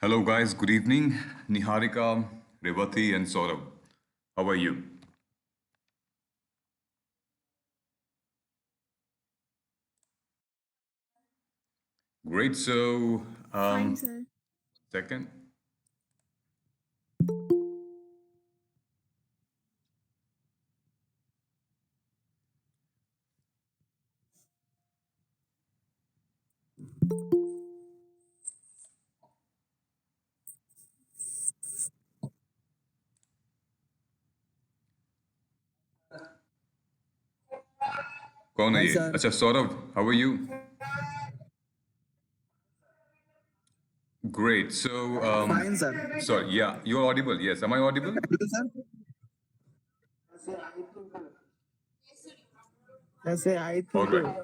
Hello, guys. Good evening. Niharika, Revati, and Saurabh. How are you? Great. So, Fine, sir. second. कौन है Hi ये? sir. अच्छा, Saurabh. How are you? Great. So, Fine sir. sorry. Yeah, you're audible. Yes. Am I audible? You sir? Yes sir, I All think right.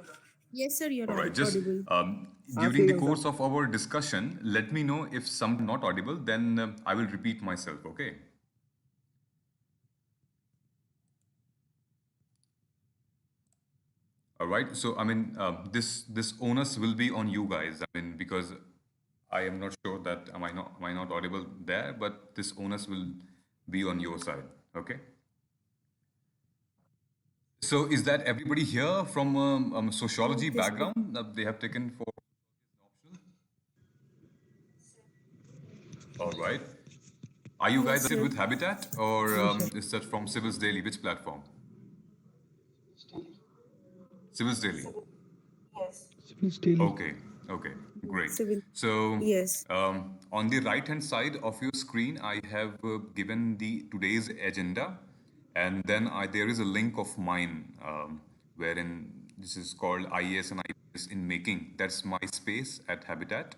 Yes, sir, you're All right. Just audible. आप during ठीक the है sir. course of our discussion, let me know if some not audible. Then I will repeat myself. Okay. All right. So I mean, this onus will be on you guys. I mean, because I am not sure that am I not audible there, but this onus will be on your side. Okay. So is that everybody here from sociology Okay, sir. background that they have taken for optional? All right. Are you Yes, guys sir. with Habitat or No sir. is that from Civils Daily? Which platform? Civils Daily. Speech daily. Okay, okay, great. Civil. So Yes. on the right hand side of your screen, I have given the today's agenda, and then there is a link of mine wherein this is called IAS and IPS in making. That's my space at Habitat.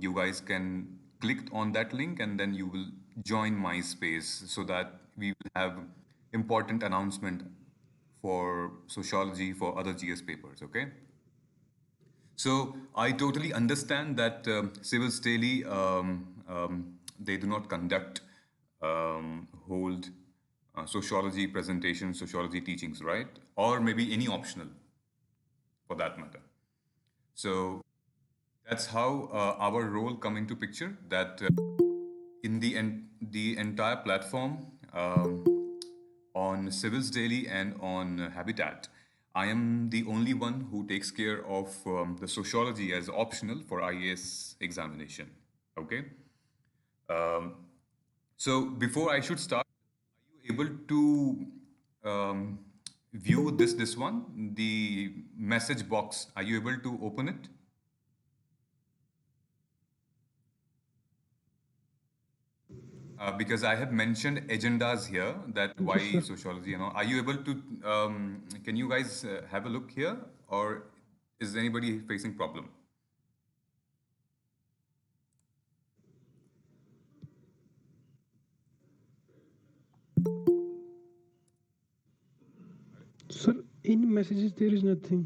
You guys can click on that link and then you will join my space so that we will have important announcement for sociology for other GS papers. Okay. So I totally understand that Civils Daily they do not conduct hold sociology presentations, sociology teachings, right? Or maybe any optional for that matter. So that's how our role come into picture. That in the entire platform on Civils Daily and on Habitat, I am the only one who takes care of the sociology as optional for IAS examination. Okay. Um, so before I should start, are you able to view this one, the message box? Are you able to open it? Because I have mentioned agendas here that Yes, why sir. sociology, are you able to, can you guys have a look here or is anybody facing problem? Sir, in messages there is nothing.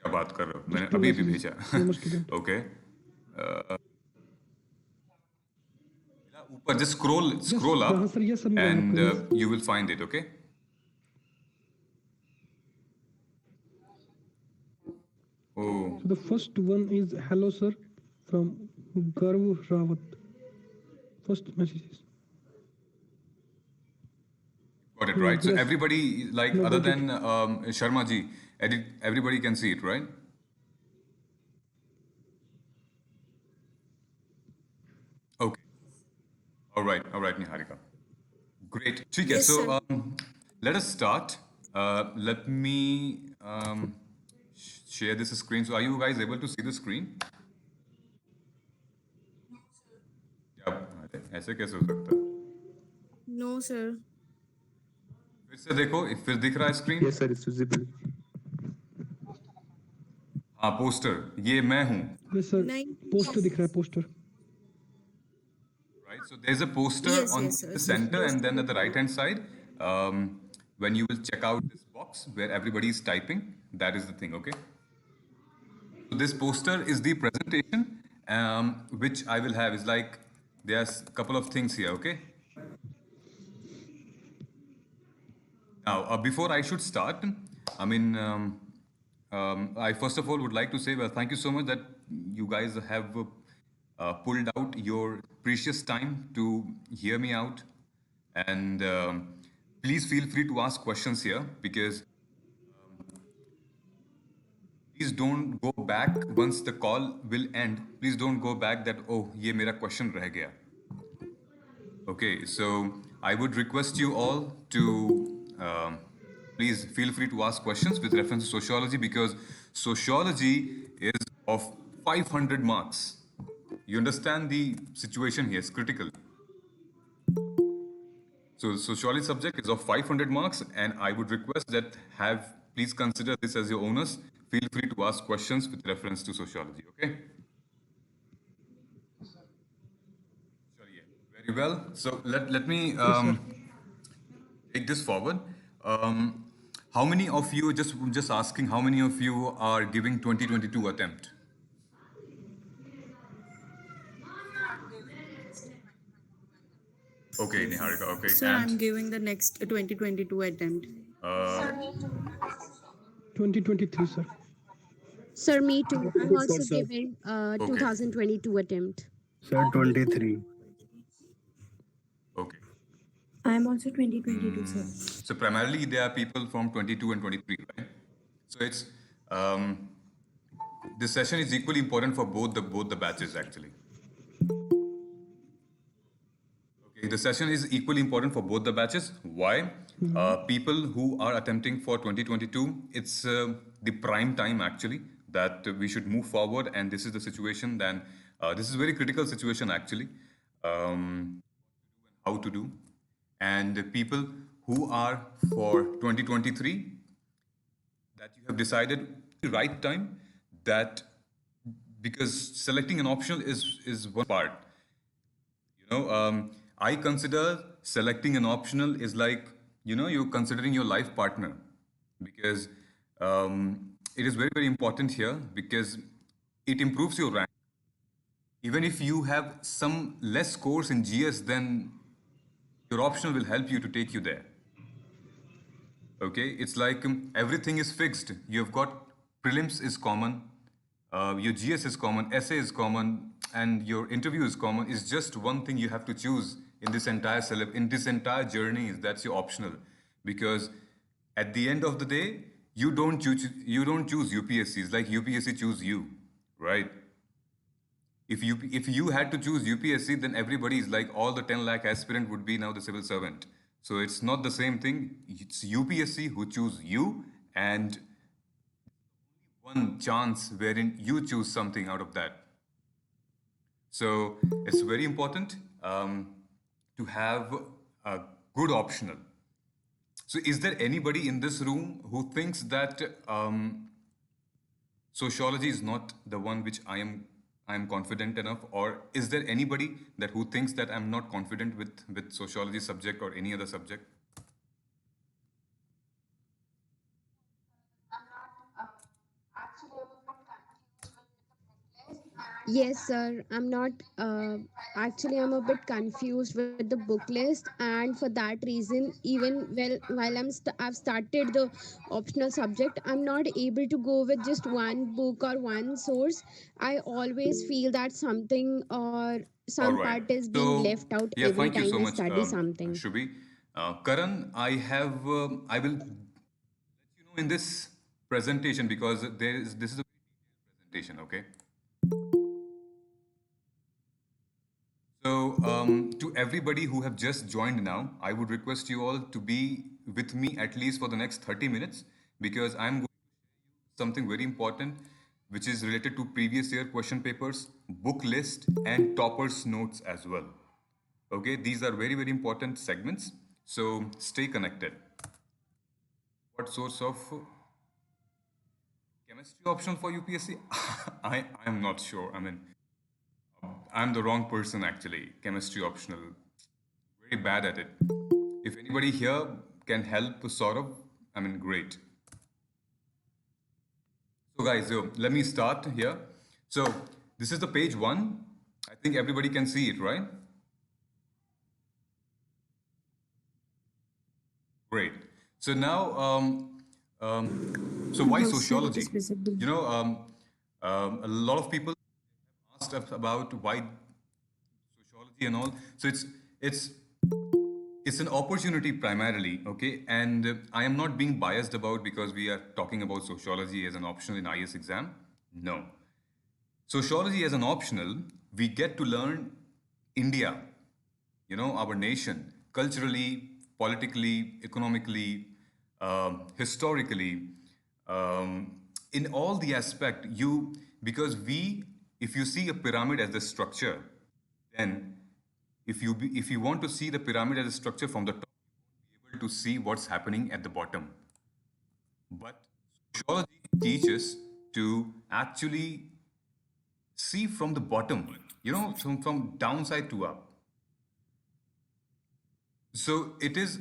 क्या बात कर रहे हो मैंने Just two अभी अभी messages. भेजा No student. Okay ऊपर just scroll up हाँ सर ये सब मिला है and आपका yes. you will find it. Okay. Oh, So the first one is hello sir from Garv Rawat. First messages. got it right. So Yes. everybody, like No, other got it. than Sharma ji, everybody can see it, right? Okay. All right, Niharika. Great. ठीक है. Yes, So sir. let us start. Let me share this screen. So are you guys able to see the screen? क्या बात है? ऐसे कैसे हो सकता है? No, sir. फिर से देखो, फिर दिख रहा है screen? Yes sir, it's visible. हाँ, पोस्टर. ये मैं हूँ. Yes sir. Nine. Poster दिख रहा है poster. Right. So there's a poster Yes, on yes, in sir. the So center, and then poster. at the right hand side, when you will check out this box where everybody is typing, that is the thing. Okay. So this poster is the presentation, which I will have is like there's a couple of things here, okay? Now, before I should start, I mean, I first of all would like to say, well, thank you so much that you guys have pulled out your precious time to hear me out. And please feel free to ask questions here because please don't go back once the call will end. Please don't go back that, oh, ye mera question reh gaya. Okay, so I would request you all to please feel free to ask questions with reference to sociology because sociology is of 500 marks. You understand the situation here is critical. So the sociology subject is of 500 marks and I would request that please consider this as your onus. Feel free to ask questions with reference to sociology, okay? Very well. So let me take this forward. How many of you, just asking, how many of you are giving 2022 attempt? Okay, Niharika, okay. Sir, I'm giving the next 2022 attempt. 2023, sir. Sir, me too. I'm 24, also sir. giving 2022 attempt. Sir, 23. Okay. I'm also 2022, sir. So primarily there are people from 22 and 23, right? So it's this session is equally important for both the batches actually. Okay, the session is equally important for both the batches. Why? People who are attempting for 2022, it's the prime time actually that we should move forward, and this is the situation. Then this is a very critical situation actually. How to do, and the people who are for 2023, that you have decided the right time, that because selecting an optional is one part. I consider selecting an optional is like, you're considering your life partner because it is very, very important here because it improves your rank. Even if you have some less scores in GS, then your optional will help you to take you there. Okay, it's like everything is fixed. You've got prelims is common, your GS is common, essay is common, and your interview is common. It's just one thing you have to choose in this entire journey. That's your optional, because at the end of the day, you don't choose UPSCs like UPSC choose you, right? If you had to choose UPSC, then everybody is like all the 10 lakh aspirant would be now the civil servant. So it's not the same thing. It's UPSC who choose you, and one chance wherein you choose something out of that. So it's very important to have a good optional. So is there anybody in this room who thinks that sociology is not the one which I am confident enough, or is there anybody that who thinks that I'm not confident with sociology subject or any other subject? Yes, sir. I'm not. Actually, I'm a bit confused with the book list, and for that reason, even while I've started the optional subject, I'm not able to go with just one book or one source. I always feel that something or All some right. part is being So left out yeah, every thank you time so we much, study something. Shubhi. Karan, I will let you know in this presentation because this is a presentation, okay? So to everybody who have just joined now, I would request you all to be with me at least for the next 30 minutes because I'm going to share something very important which is related to previous year question papers, book list, and toppers notes as well. Okay, these are very, very important segments. So stay connected. What source of chemistry optional for UPSC? I'm not sure. I mean, I'm the wrong person actually. Chemistry optional. Very bad at it. If anybody here can help Saurabh, I mean, great. So guys, let me start here. So this is the page 1. I think everybody can see it, right? Great. So now, so why No, sir, it sociology? is visible. You know, a lot of people asked us about why sociology and all. So it's it's an opportunity primarily, okay? And I am not being biased about because we are talking about sociology as an optional in IS exam. No. Sociology as an optional, we get to learn India, you know, our nation, culturally, politically, economically, historically, in all the aspect, because if you see a pyramid as the structure, then if you want to see the pyramid as a structure from the top, you'll be able to see what's happening at the bottom. But sociology teaches to actually see from the bottom, you know, from downside to up. So it is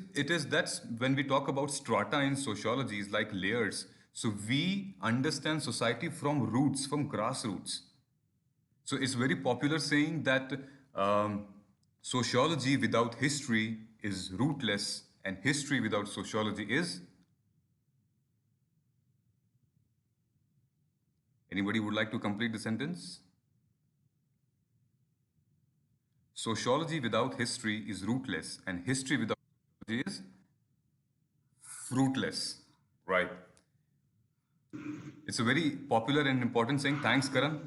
that's when we talk about strata in sociology is like layers. So we understand society from roots, from grassroots. So it's very popular saying that sociology without history is rootless, and history without sociology is. Anybody would like to complete the sentence? Sociology without history is rootless, and history without sociology is fruitless. Right. It's a very popular and important saying. Thanks, Karan.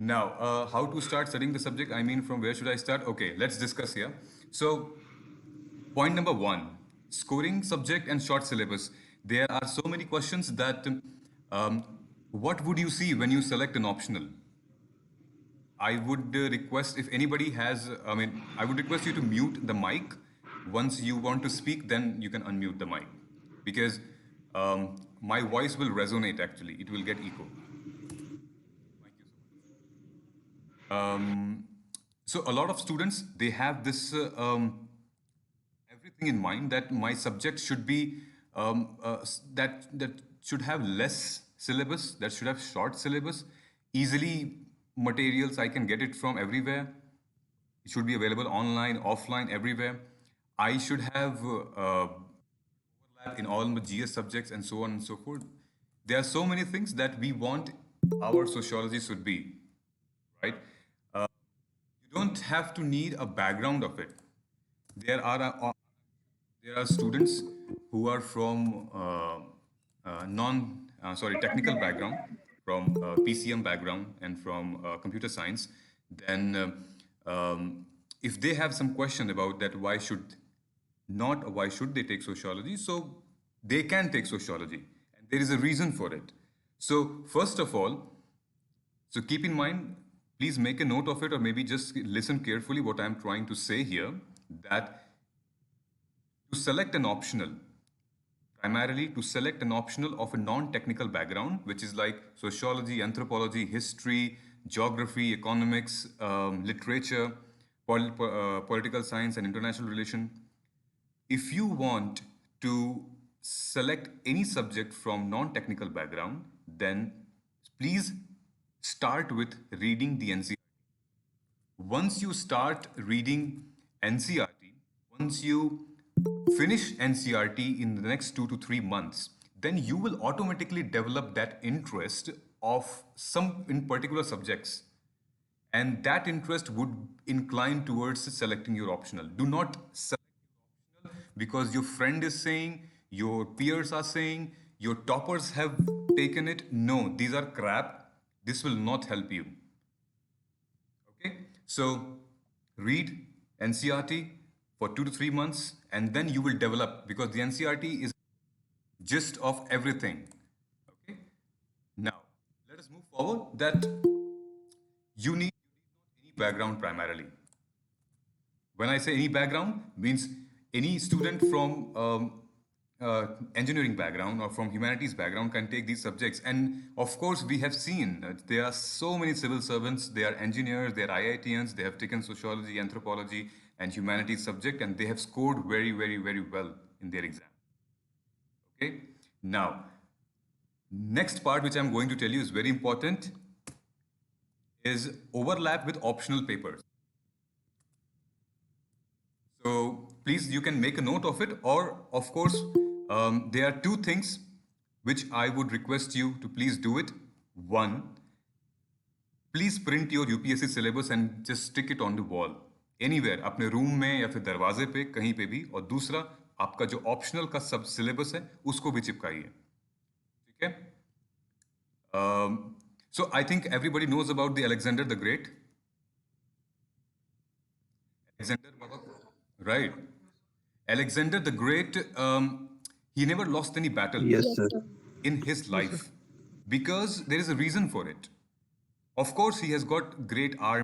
Now, how to start studying the subject? I mean, from where should I start? Okay, let's discuss here. So, point number one, scoring subject and short syllabus. There are so many questions that um, what would you see when you select an optional? I would request if anybody has, I would request you to mute the mic. Once you want to speak, then you can unmute the mic because my voice will resonate actually. It will get echo. So a lot of students, they have this everything in mind that my subject should be that should have less syllabus, that should have short syllabus, easily materials I can get it from everywhere. It should be available online, offline, everywhere. I should have overlap in all my GS subjects and so on and so forth. There are so many things that we want our sociology should be, right? You don't have to need a background of it. There are there are students who are from technical background, from PCM background, and from computer science. Then, if they have some question about that, why should they take sociology? So they can take sociology, and there is a reason for it. So first of all, so keep in mind, please make a note of it or maybe just listen carefully what I'm trying to say here that to select an optional, primarily to select an optional of a non-technical background, which is like sociology, anthropology, history, geography, economics, literature, political science, and international relation. If you want to select any subject from non-technical background, then please start with reading the NCERT. Once you start reading NCERT, once you finish NCERT in the next 2 to 3 months, then you will automatically develop that interest of some in particular subjects. And that interest would incline towards selecting your optional. Do not select because your friend is saying, your peers are saying, your toppers have taken it. No, these are crap. This will not help you. Okay, so read NCERT for 2 to 3 months, and then you will develop because the NCERT is gist of everything. Okay, now let us move forward. That you need any background primarily. When I say any background, means any student from engineering background or from humanities background can take these subjects. And of course, we have seen there are so many civil servants, they are engineers, they are IITians, they have taken sociology, anthropology, and humanities subject, and they have scored very, very, very well in their exam. Okay, now, next part which I'm going to tell you is very important is overlap with optional papers. So please, you can make a note of it, or of course, there are two things which I would request you to please do it. One, please print your UPSC syllabus and just stick it on the wall anywhere, अपने room में या फिर दरवाजे पे कहीं पे भी. और दूसरा, आपका जो ऑप्शनल का सब सिलेबस है उसको भी चिपकाइए, ठीक है? So I think everybody knows about the Alexander the Great. Right. Alexander the Great, he never lost any battle Yes, Yes, sir. sir. in his life because there is a reason for it. Of course, he has got great army,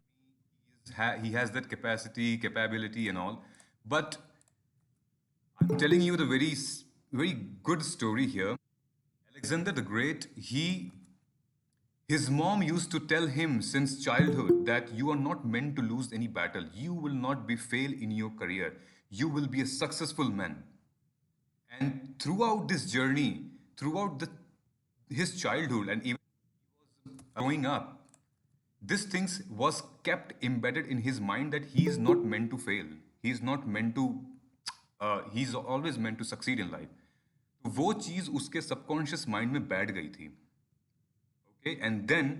he has that capacity, capability, and all. But I'm telling you the very good story here. Alexander the Great, his mom used to tell him since childhood that you are not meant to lose any battle. You will not be fail in your career. You will be a successful man. And throughout this journey, throughout his childhood and even growing up, this things was kept embedded in his mind that he is not meant to fail. He is not meant to. He's always meant to succeed in life. तो वो चीज उसके subconscious mind में बैठ गई थी. Okay, and then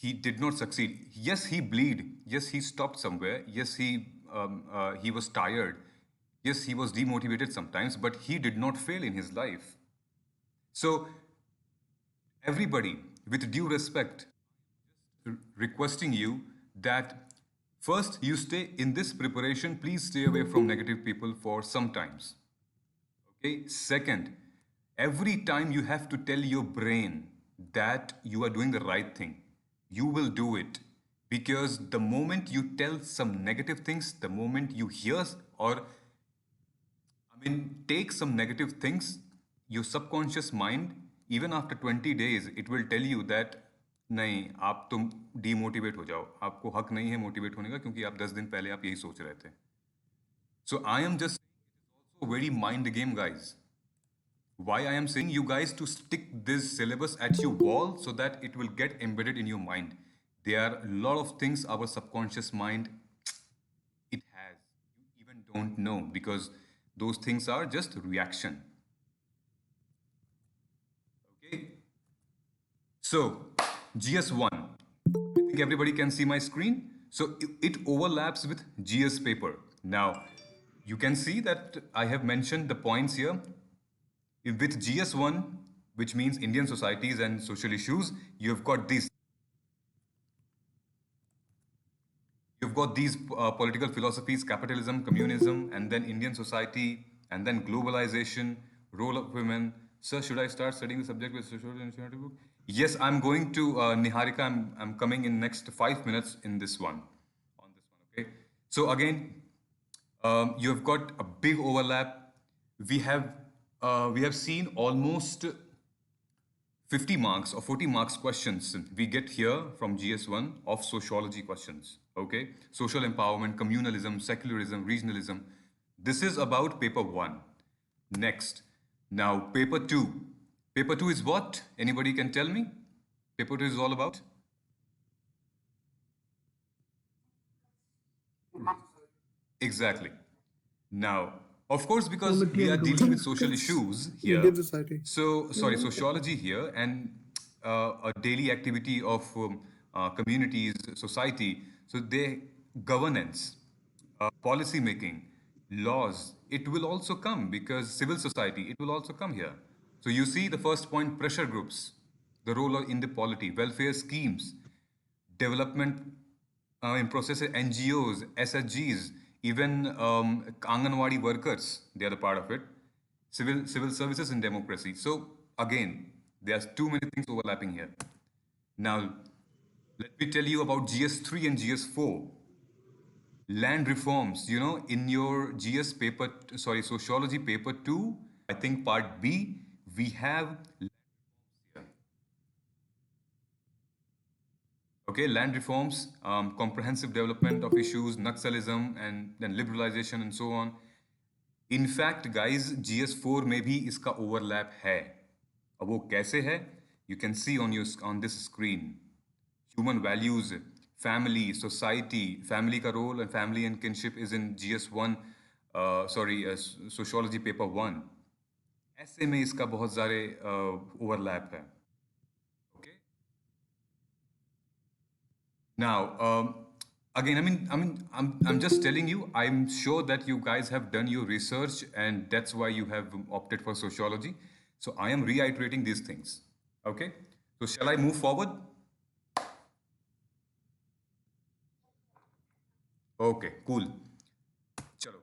he did not succeed. Yes, he bleed. Yes, he stopped somewhere. Yes, he was tired. Yes, he was demotivated sometimes, but he did not fail in his life. So, everybody, with due respect, requesting you that first you stay in this preparation. Please stay away from negative people for some times. Okay. Second, every time you have to tell your brain that you are doing the right thing, you will do it. Because the moment you tell some negative things, the moment you hear or take some negative things, your subconscious mind, even after 20 days, it will tell you that नहीं, आप तुम demotivate हो जाओ, आपको हक नहीं है motivate होने का क्योंकि आप 10 दिन पहले आप यही सोच रहे थे. So I am just also very mind game, guys. Why I am saying you guys to stick this syllabus at your wall so that it will get embedded in your mind. There are a lot of things our subconscious mind it has. You even don't know because those things are just reaction. Okay. So GS1. I think everybody can see my screen. So it overlaps with GS paper. Now you can see that I have mentioned the points here. With GS1, which means Indian societies and social issues, you've got these. You've got these political philosophies, capitalism, communism, and then Indian society, and then globalization, role of women. Sir, should I start studying the subject with social initiative book? Yes, I'm going to Niharika. I'm coming in next 5 minutes in this one. On this one, okay. So again, you have got a big overlap. We have seen almost 50 marks or 40 marks questions we get here from GS1 of sociology questions. Okay, social empowerment, communalism, secularism, regionalism. This is about paper 1. Next, now paper 2. Paper 2 is what? Anybody can tell me? Paper 2 is all about? Exactly. Now, of course, because we are dealing with social issues here. Indian society. So, sorry, sociology here and a daily activity of communities, society. So, they governance, policy making, laws. It will also come because civil society. It will also come here. So, you see the first point: pressure groups, the role in the polity, welfare schemes, development in process, NGOs, SHGs, even Anganwadi workers, they are a part of it. Civil services and democracy. So again, there's too many things overlapping here. Now, let me tell you about GS3 and GS4. Land reforms, in your GS paper, sorry, sociology paper 2, I think part B, we have okay, land reforms, comprehensive development of issues, Naxalism, and then liberalization and so on. In fact, guys, GS4 में भी इसका overlap है. अब वो कैसे है? You can see on this screen. Human values, family, society, family का role and family and kinship is in GS1, sociology paper 1. ऐसे में इसका बहुत सारे overlap है. Okay. Now, again, I'm just telling you. I'm sure that you guys have done your research, and that's why you have opted for sociology. So I am reiterating these things. Okay. So shall I move forward? Okay, cool. चलो,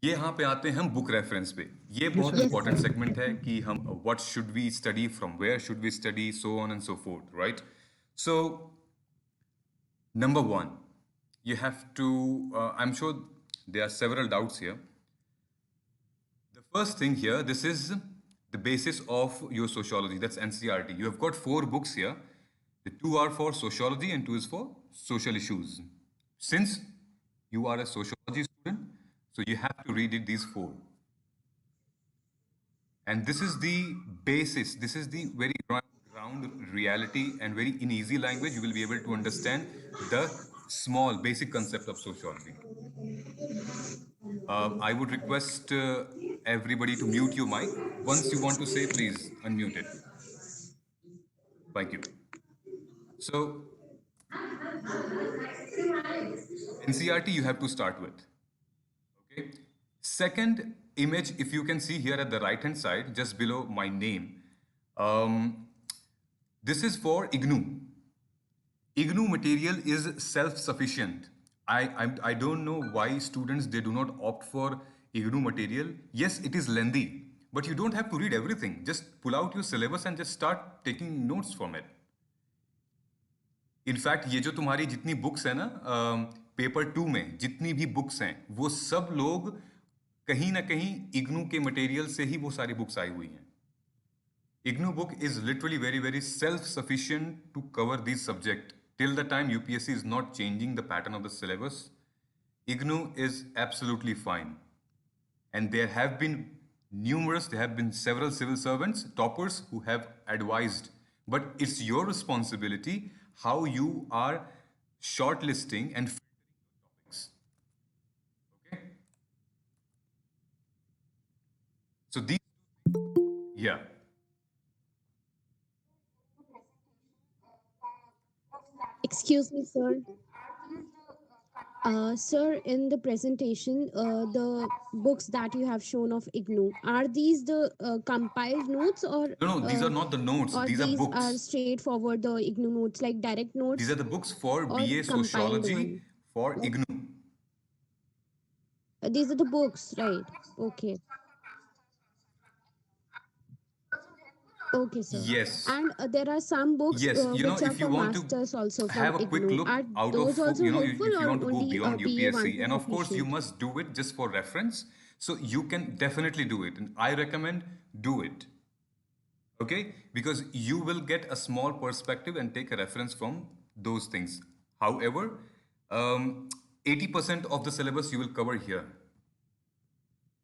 ये यहाँ पे आते हैं हम book reference पे. ये बहुत इंपॉर्टेंट सेगमेंट है कि हम what should we study, from where should we study, so on and so forth, right? So number one, you have to, I'm sure there are several doubts here. The first thing here, this is the basis of your sociology, that's NCRT. You have got 4 books here. The 2 are for sociology and 2 is for social issues. Since you are a sociology student, so you have to read it, these 4. And this is the basis, this is the very ground reality, and very in easy language you will be able to understand the small basic concept of sociology. I would request everybody to mute your mic. Once you want to say, please unmute it. Thank you. So, NCRT you have to start with. Okay. Second image, if you can see here at the right hand side, just below my name, this is for IGNOU. IGNOU material is self-sufficient. I don't know why students, they do not opt for IGNOU material. Yes, it is lengthy, but you don't have to read everything. Just pull out your syllabus and just start taking notes from it. In fact ये जो तुम्हारी जितनी books है ना paper 2 में जितनी भी books हैं वो सब लोग कहीं ना कहीं इग्नू के मटेरियल से ही वो सारी बुक्स आई हुई हैं. IGNOU book is literally very very self sufficient to cover this subject till the time UPSC is not changing the pattern of the syllabus. IGNOU is absolutely fine, and there have been several civil servants, toppers, who have advised. But it's your responsibility how you are shortlisting and filtering topics. Okay? So yeah. Excuse me, sir. Sir, in the presentation, the books that you have shown of IGNOU, are these the compiled notes, or No, these are not the notes. or These are these books. are straightforward the IGNOU notes, like direct notes? These are the books for or BA compiled Sociology one? for IGNOU. These are the books, right? Okay. Okay, sir. Yes. And there are some books Yes, which are if you for want masters to also from have a quick IGNOU. look Are out those of, also helpful, if you or want to go only beyond BA one UPSC, and of course you sufficient? must do it just for reference. So you can definitely do it, and I recommend do it. Okay, because you will get a small perspective and take a reference from those things. However, 80% of the syllabus you will cover here.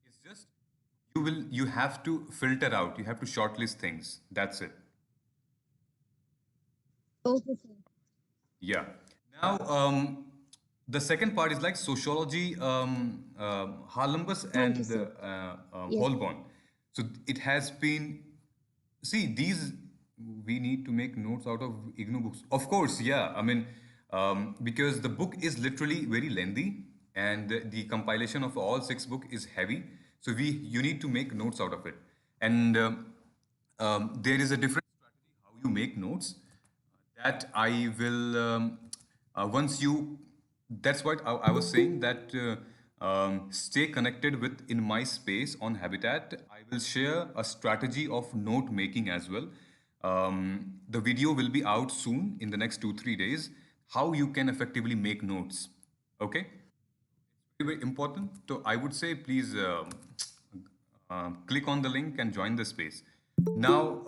It's just you have to filter out, you have to shortlist things. That's it. Okay, sir. Yeah. Now, the second part is like sociology, Harlembus Thank you, and sir. Yes. Holborn. So it has been, see, these, we need to make notes out of IGNOU books. Of course, yeah. I mean, because the book is literally very lengthy, and the compilation of all 6 books is heavy. So you need to make notes out of it. And there is a different strategy how you make notes that I will, once you, that's what I was saying, that stay connected with in my space on Habitat. I will share a strategy of note making as well. The video will be out soon in the next 2-3 days, how you can effectively make notes. Okay? Very, very important. So I would say please click on the link and join the space. Now,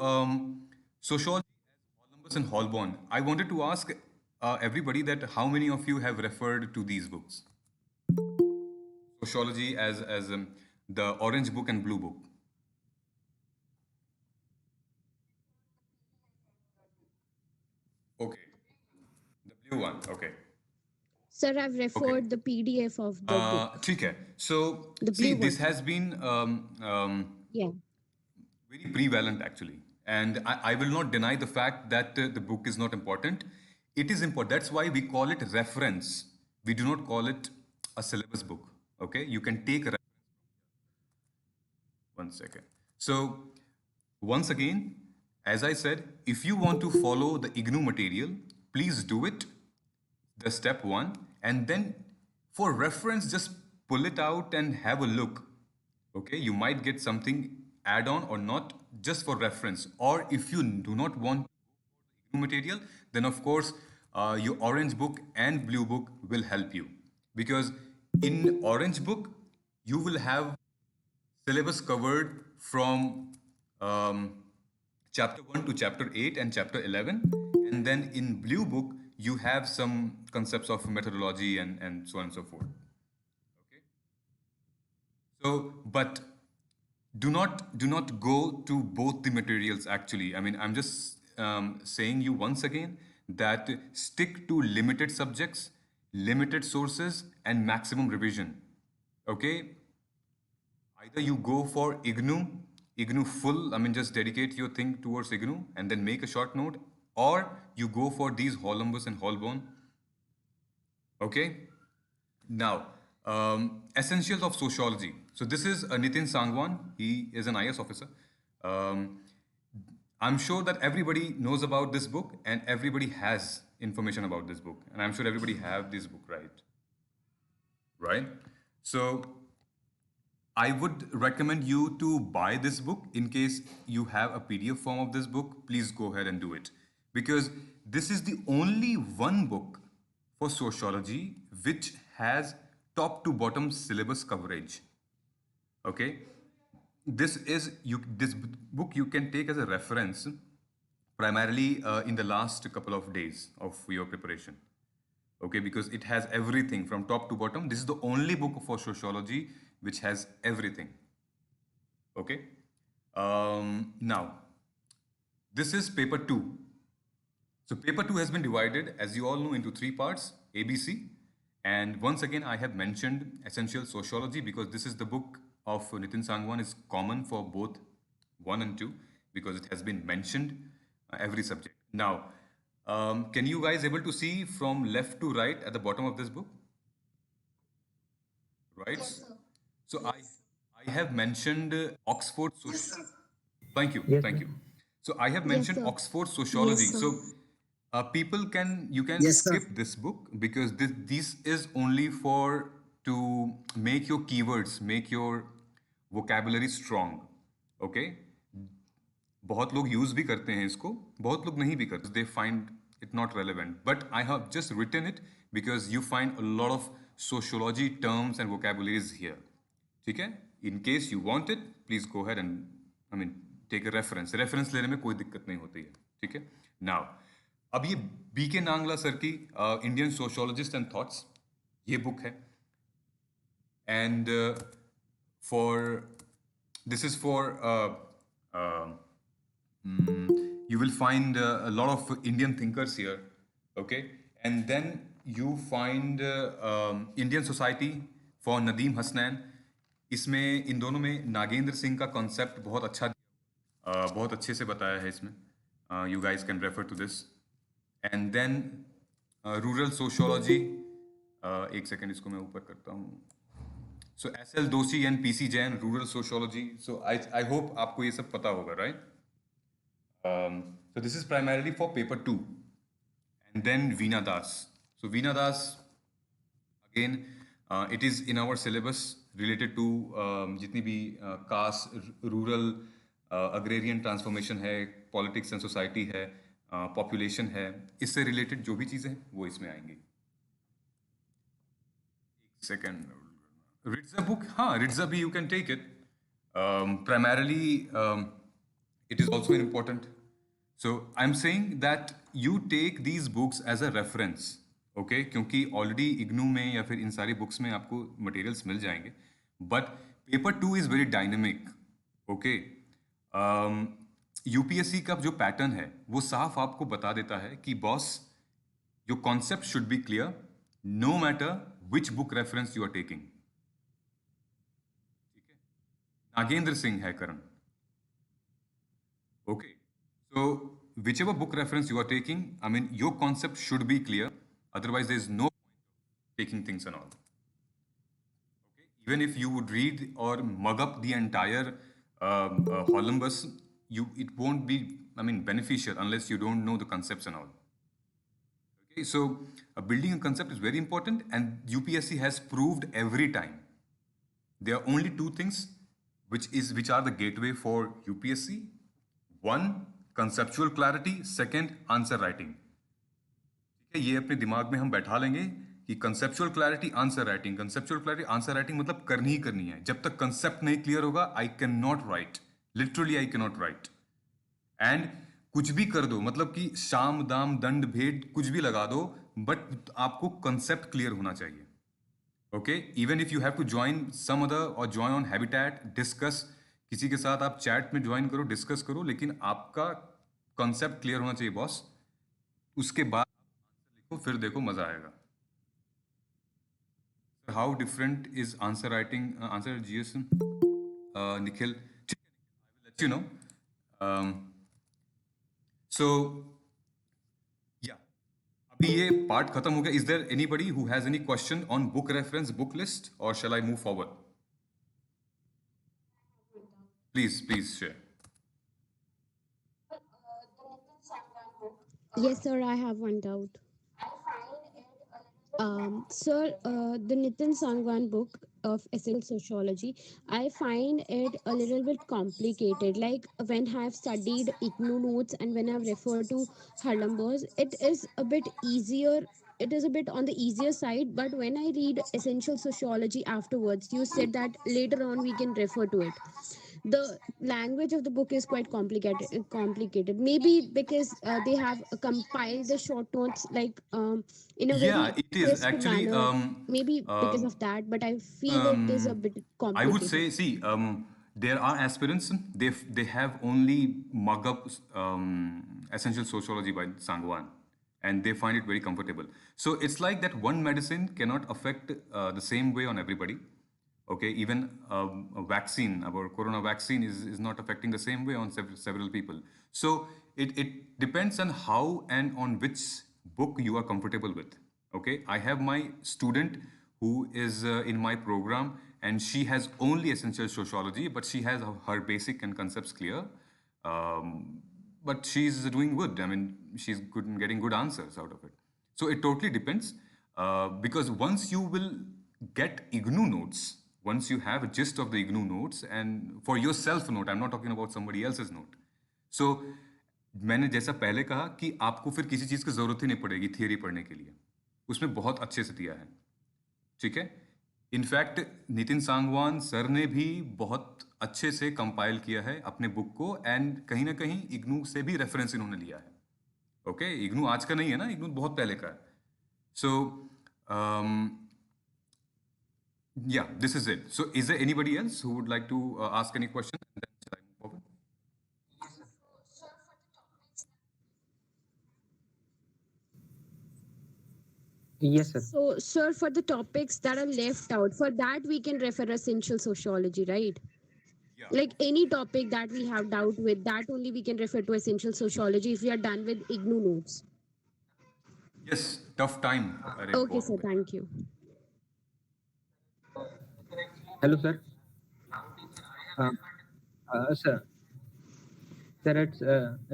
sociology as Columbus and Holborn. I wanted to ask everybody that how many of you have referred to these books? Sociology as the orange book and blue book. Okay. The blue one. Okay. Sir, I've referred the PDF of the book. ठीक है. So The see, blue this one. has been Yeah. very prevalent actually, and I will not deny the fact that the book is not important. It is important. That's why we call it reference. We do not call it a syllabus book. Okay, you can take a one second. So once again, as I said, if you want to follow the IGNOU material, please do it, the step one, and then for reference, just pull it out and have a look. Okay, you might get something add on or not, just for reference. Or if you do not want material, then of course your orange book and blue book will help you, because in orange book you will have syllabus covered from chapter 1 to chapter 8 and chapter 11, and then in blue book you have some concepts of methodology and so on and so forth. Okay, so but do not go to both the materials actually. I mean, I'm just saying you once again that stick to limited subjects, limited sources, and maximum revision. Okay, either you go for IGNOU full, I mean, just dedicate your thing towards IGNOU and then make a short note, or you go for these Hollumbus and Holborn. Okay, now essentials of sociology. So this is Nitin Sangwan. He is an IS officer. I'm sure that everybody knows about this book and everybody has information about this book, and I'm sure everybody have this book, right? So I would recommend you to buy this book. In case you have a PDF form of this book, please go ahead and do it, because this is the only one book for sociology which has top to bottom syllabus coverage. Okay, this book you can take as a reference primarily in the last couple of days of your preparation. Okay, because it has everything from top to bottom. This is the only book for sociology which has everything. Okay, now this is paper 2. So paper 2 has been divided, as you all know, into 3 parts, ABC. And once again, I have mentioned essential sociology because this is the book of Nitin Sangwan, is common for both 1 and 2 because it has been mentioned every subject. Now, can you guys able to see from left to right at the bottom of this book? Right? Yes, sir. So yes. I have mentioned Oxford. Thank you. Yes, Thank sir. you. So I have mentioned sir. Oxford sociology. Yes, sir. So people can Yes, sir. skip this book because this is only for to make your keywords, make your vocabulary strong. Okay. बहुत लोग use भी करते हैं इसको, बहुत लोग नहीं भी करते. They find it not relevant. But I have just written it because you find a lot of sociology terms and vocabularies here. ठीक है? In case you want it, please go ahead and take a reference. Reference लेने में कोई दिक्कत नहीं होती है. ठीक है? Now, अब ये B.K. नांगला सर की Indian Sociologist and Thoughts, ये बुक है. And this is for you will find a lot of Indian thinkers here, okay? And then you find Indian Society for Nadeem Hasnain. इसमें इन दोनों में नागेंद्र सिंह का concept बहुत अच्छे से बताया है इसमें. You guys can refer to this. And then rural sociology, एक सेकेंड इसको मैं ऊपर करता हूँ. So S.L. Doshi and P.C. Jain, rural sociology. So I hope आपको ये सब पता होगा, right? So this is primarily for paper 2. And then Veena Das. So Veena Das, again, it is in our syllabus related to जितनी भी caste, rural, agrarian transformation है, politics and society है, population है, इससे related जो भी चीज़ें हैं वो इसमें आएंगी. Second, Ritza book, Ritza bhi you can take it. Primarily, it is also important. So I'm saying that you take these books as a reference, okay? क्योंकि already IGNOU में या फिर इन सारी books में आपको materials मिल जाएंगे. But paper 2 is very dynamic, okay? UPSC का जो pattern है वो साफ आपको बता देता है कि boss, your concept should be clear, no matter which book reference you are taking. ठीक है? नागेंद्र सिंह है करण. Okay. So whichever book reference you are taking, I mean, your concept should be clear. Otherwise, there is no point taking things and all. Okay. Even if you would read or mug up the entire Columbus, it won't be, I mean, beneficial unless you don't know the concepts and all. Okay. So building a concept is very important, and UPSC has proved every time. There are only two things which are the gateway for UPSC. One, conceptual clarity. Second, answer writing. ठीक है, ये अपने दिमाग में हम बैठा लेंगे कि conceptual clarity, answer writing, conceptual clarity, answer writing मतलब करनी ही करनी है. जब तक कंसेप्ट नहीं क्लियर होगा, I can not right. Literally I can not right. And कुछ भी कर दो, मतलब कि शाम दाम दंड भेद कुछ भी लगा दो, बट आपको कंसेप्ट क्लियर होना चाहिए. Okay, even if you have to join some other और ज्वाइन ऑन हैबिटेट, डिस्कस, किसी के साथ आप चैट में ज्वाइन करो, डिस्कस करो, लेकिन आपका कॉन्सेप्ट क्लियर होना चाहिए बॉस. उसके बाद लिखो, फिर देखो मजा आएगा. How different is answer writing, answer GS, Nikhil, let you know. So yeah, अभी ये पार्ट खत्म हो गया. Is there anybody who has any question on book reference, book list, और shall I move forward? Please share. Yes, sir, I have one doubt. Sir, the Nitin Sangwan book of Essential Sociology, I find it a little bit complicated. Like when I have studied IGNOU notes and when I've referred to Harlambos, it is a bit easier. It is a bit on the easier side. But when I read Essential Sociology afterwards, you said that later on we can refer to it. The language of the book is quite complicated, maybe because they have compiled the short notes like in a Yeah, very it is crisp actually. manner, maybe because of that, but I feel it is a bit I would say, complicated. see, there are aspirants. They have only mug up Essential Sociology by Sangwan, and they find it very comfortable. So it's like that one medicine cannot affect the same way on everybody. Okay, even a vaccine, our corona vaccine is not affecting the same way on several people. So it depends on how and on which book you are comfortable with. Okay, I have my student who is in my program, and she has only Essential Sociology, but she has her basic and concepts clear. But she's doing good. I mean, she's good in getting good answers out of it. So it totally depends, because once you will get IGNOU notes, once you have a gist of the IGNOU notes, and for yourself note, I'm not talking about somebody else's note. So मैंने जैसा पहले कहा कि आपको फिर किसी चीज़ की ज़रूरत ही नहीं पड़ेगी थियरी पढ़ने के लिए, उसमें बहुत अच्छे से दिया है. ठीक है. इनफैक्ट नितिन सांगवान सर ने भी बहुत अच्छे से कंपाइल किया है अपने बुक को, एंड कहीं ना कहीं इग्नू से भी रेफरेंस इन्होंने लिया है. ओके, इग्नू आज का नहीं है ना, इग्नू बहुत पहले का है. सो yeah, this is it. So is there anybody else who would like to ask any question? And then shall I move forward? Yes, sir. So, sir, for the topics that are left out, for that we can refer Essential Sociology, right? Yeah. Like any topic that we have doubt with, that only we can refer to Essential Sociology if we are done with IGNOU notes. Yes, tough time. अरे Okay, बहुत sir, हो गया. thank you. Hello, sir. Sir. Sir,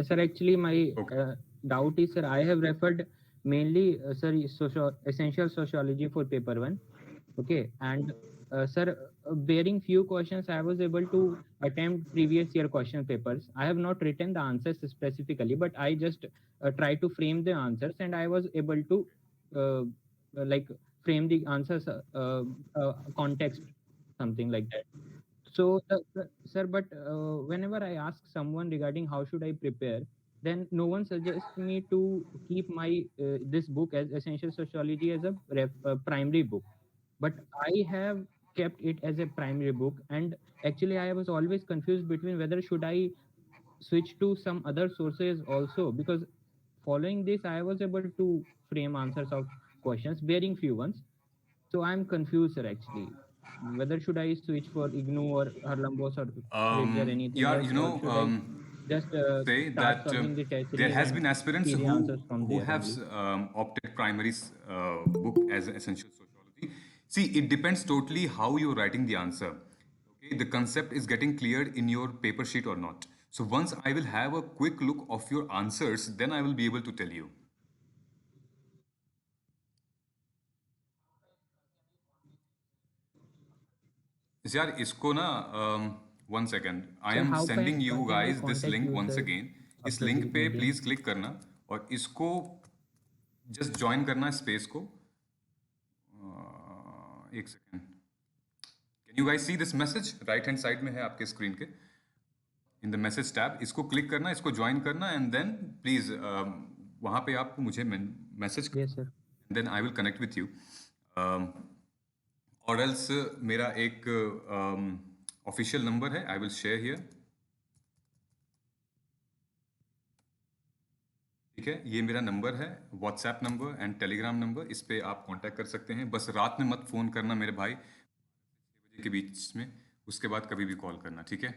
sir, actually, my Okay. doubt is, sir, I have referred mainly, sir, Essential Sociology for paper 1. Okay, and sir, bearing few questions, I was able to attempt previous year question papers. I have not written the answers specifically, but I just try to frame the answers, and I was able to like frame the answers context, something like that. So, sir, but whenever I ask someone regarding how should I prepare, then no one suggests me to keep my this book as Essential Sociology as a primary book. But I have kept it as a primary book, and actually I was always confused between whether should I switch to some other sources also, because following this I was able to frame answers of questions, bearing few ones. So I'm confused, sir, actually. Whether should I switch for IGNOU or Harlambos, or is there anything Yeah, else, or should I just say start that solving the test there series has and been aspirants see the answers from who there have only? opted primary book as essential sociology. See, it depends totally how you're writing the answer. Okay, the concept is getting cleared in your paper sheet or not. So once I will have a quick look of your answers, then I will be able to tell you. यार इसको ना one second I Sir, am how sending you can I guys this contact link you, once sir, again इस after link the पे meeting? Please click करना और इसको just join करना space को एक second can you guys see this message right hand side में है आपके स्क्रीन के इन द मैसेज टैब इसको क्लिक करना इसको ज्वाइन करना एंड देन प्लीज वहाँ पे आप मुझे message Yes, sir. Then I will connect with you or else मेरा एक ऑफिशियल नंबर है आई विल शेयर हियर ठीक है ये मेरा नंबर है WhatsApp number and Telegram number इस पे आप कांटेक्ट कर सकते हैं बस रात में मत फ़ोन करना मेरे भाई 6 बजे के बीच में उसके बाद कभी भी कॉल करना ठीक है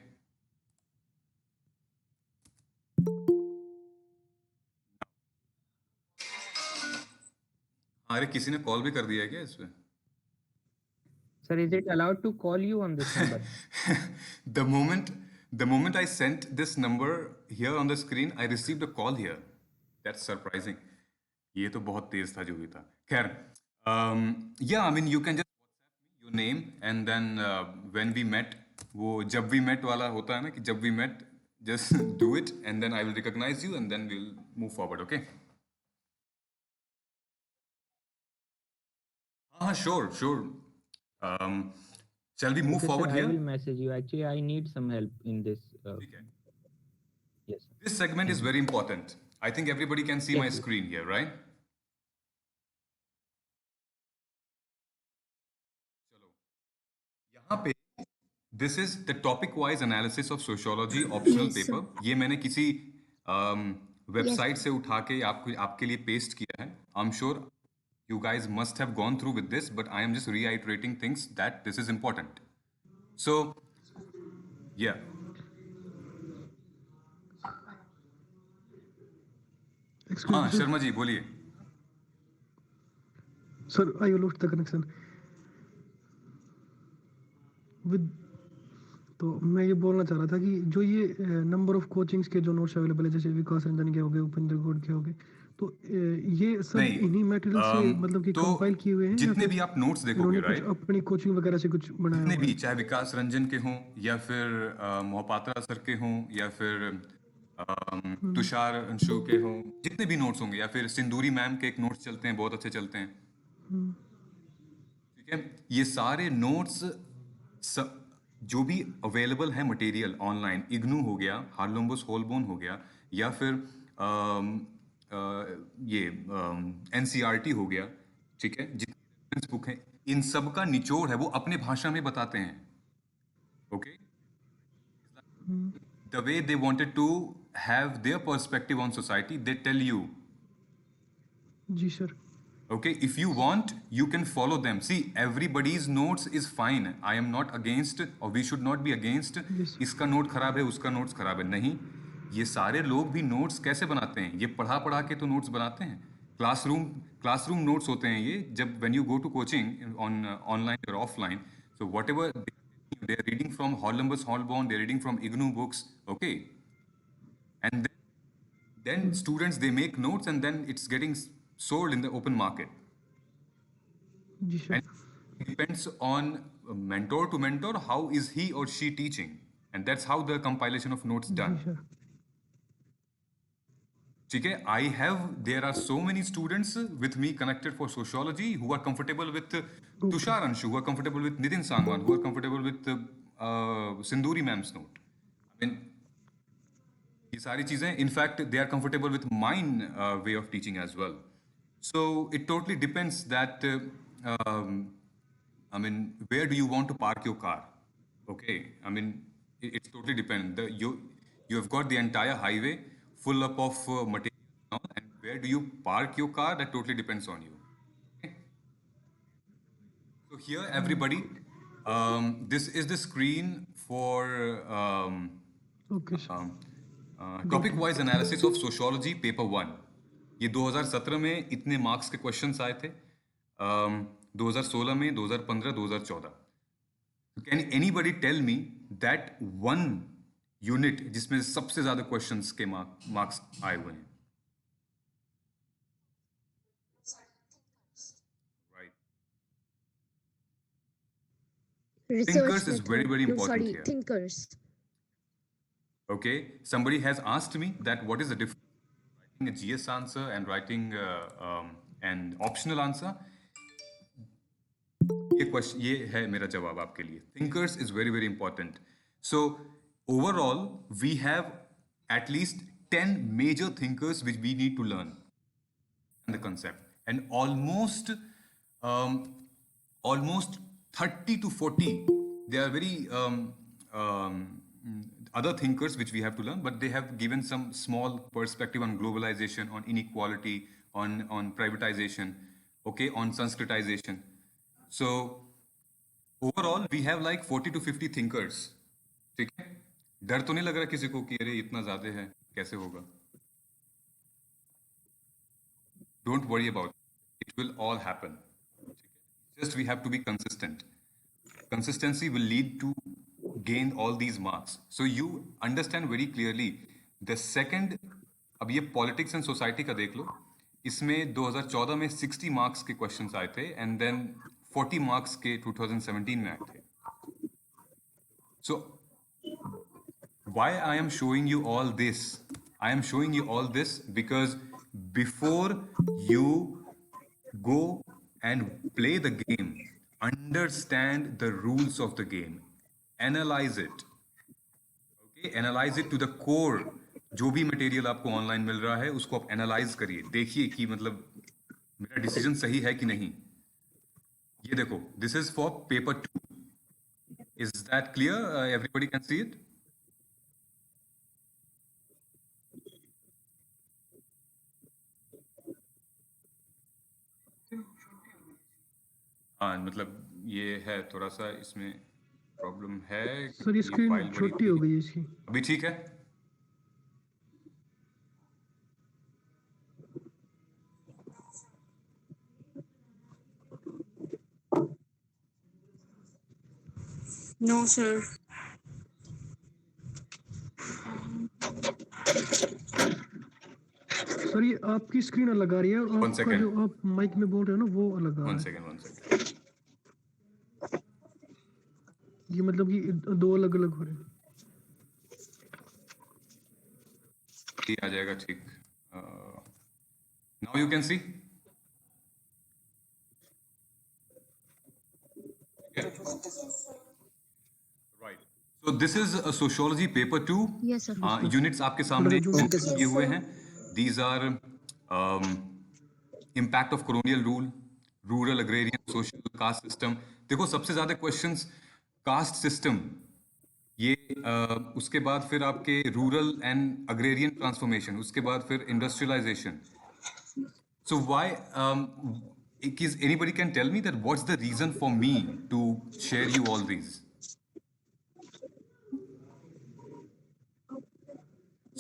अरे किसी ने कॉल भी कर दिया है क्या इस पे Sir, is it allowed to call you on this number? the moment I sent this number here on the screen, I received a call here. That's surprising. ये तो बहुत तेज था जो भी था खैर yeah I mean you can just WhatsApp me your name and then when we met वो जब we met वाला होता है ना कि जब we met just do it and then I will recognize you and then we'll move forward okay हाँ sure shall we move Okay, forward sir, I here will message you. Actually, I need some help in this. ठीक है Yes, sir. This segment is very important. I think everybody can see Yes, my yes. screen here, right? चलो यहाँ पे this is the topic wise analysis of sociology optional Yes, sir. paper. ये मैंने किसी website से उठा के आपके लिए पेस्ट किया है. I'm sure you guys must have gone through with this, but I am just reiterating things that this is important. So, yeah. Excuse हाँ me, sir. शर्मा जी बोलिए Sir, I lost the connection. With तो मैं ये बोलना चाह रहा था कि जो ये नंबर ऑफ कोचिंग्स के जो नोट्स अवेलेबल है जैसे विकास रंजन के हो गए उपेंद्र गौड़ के हो गए तो ये सब नहीं, इन्हीं मटेरियल से मतलब कि तो कंपाइल किए हुए हैं या जितने फिर भी आप नोट्स देखोगे इन्होंने कुछ राइट अपनी कोचिंग वगैरह से कुछ बनाया जितने हुआ भी है? चाहे विकास रंजन के हों या फिर मोहपात्रा सर के हों या फिर तुषार अंशु के हों जितने भी नोट्स होंगे या फिर सिंदूरी मैम के एक नोट्स चलते हैं बहुत अच्छे चलते हैं ठीक है ये सारे नोट्स जो भी अवेलेबल है मटेरियल ऑनलाइन इग्नू हो गया हार्लोम्बस होलबोन हो गया या फिर ये एनसीईआरटी हो गया ठीक है जितने बुक हैं इन सब का निचोड़ है वो अपने भाषा में बताते हैं okay the way they wanted to have their perspective on society they tell you जी sir okay if you want you can follow them see everybody's notes is fine I am not against or we should not be against Yes. इसका note खराब है उसका notes खराब है नहीं ये सारे लोग भी नोट्स कैसे बनाते हैं ये पढ़ा के तो नोट्स बनाते हैं क्लासरूम नोट्स होते हैं ये जब when you go to coaching on online or offline so whatever they are reading from Hollumbus Holborn they are reading from IGNU books okay and then students they make notes and then it's getting sold in the open market जी sir and it depends on mentor to mentor how is he or she teaching and that's how the compilation of notes done जी sir ठीक है I have there are so many students with me connected for sociology who are comfortable with Tushar Anshu who are comfortable with Nitin Sangwan who are comfortable with Sinduri ma'am's note I mean ये सारी चीजें in fact they are comfortable with mine way of teaching as well so it totally depends that I mean where do you want to park your car okay I mean it's totally depend you have got the entire highway full up of material and where do you park your car that totally depends on you here, everybody, this is the screen for okay sir topic wise analysis of sociology paper 1. ये 2017 में इतने marks के questions आए थे, 2016 में, 2015, 2014. Can anybody tell me that one unit जिसमें सबसे ज्यादा क्वेश्चंस के मार्क्स आए हुए हैं? Right. Research Thinkers is method. very, very No, important sorry, here. thinkers. Okay, somebody has asked me that what is the difference between writing a GS answer and writing an optional answer. ये है मेरा जवाब आपके लिए. Thinkers is very, very important. So overall, we have at least 10 major thinkers which we need to learn the concept, and almost 30 to 40. They are very other thinkers which we have to learn, but they have given some small perspective on globalization, on inequality, on privatization, okay, on Sanskritization. So overall we have like 40 to 50 thinkers. ठीक है? डर तो नहीं लग रहा किसी को कि अरे इतना ज्यादा है, कैसे होगा? Don't worry about it. It will all happen. Just we have to be consistent. Consistency will lead to gain all these marks. So you understand very clearly. The second, अब ये politics and society का देख लो. इसमें 2014 में 60 marks के questions आए थे, and then 40 marks के 2017 में आए थे. So why I am showing you all this? I am showing you all this because before you go and play the game, understand the rules of the game, analyze it, okay? Analyze it to the core. जो भी material आपको online मिल रहा है उसको आप analyse करिए, देखिए कि मतलब मेरा डिसीजन सही है कि नहीं. ये देखो, this is for paper 2. Is that clear? Everybody can see it? हाँ, मतलब ये है थोड़ा सा इसमें प्रॉब्लम है. सर ये स्क्रीन फाइल छोटी हो गई है इसकी. अभी ठीक है? No, sir. सर ये आपकी स्क्रीन अलग आ रही है और One आपका second. जो आप माइक में बोल रहे हो ना वो अलग आ रहा वन है. सेकेंड. ये मतलब कि दो अलग अलग हो रहे हैं. ये आ जाएगा ठीक. Now you can see. Right. So this is sociology paper 2. Yes, sir. Units आपके सामने Okay, sir. किए हुए हैं. These are impact of colonial rule, rural, agrarian, social, caste system. देखो सबसे ज्यादा क्वेश्चंस कास्ट सिस्टम, ये उसके बाद फिर आपके रूरल एंड अग्रेरियन ट्रांसफॉर्मेशन, उसके बाद फिर industrialisation. So why is anybody can tell me that what's the reason for me to share you all these?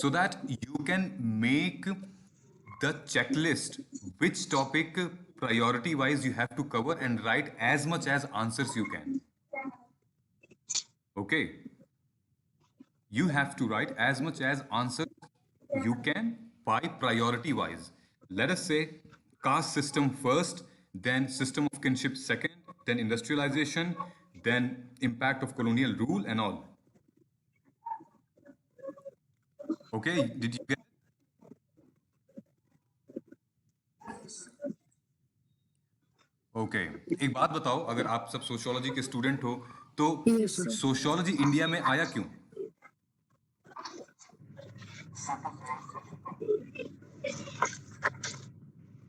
So that you can make the checklist which topic priority wise you have to cover and write as much as answers you can. Okay, you have to write as much as answers you can by priority wise. Let us say caste system first, then system of kinship second, then industrialization, then impact of colonial rule and all. Okay, did you get it? Okay, एक बात बताओ, अगर आप सब sociology के student हो तो Yes, sir. Sociology India में आया क्यों?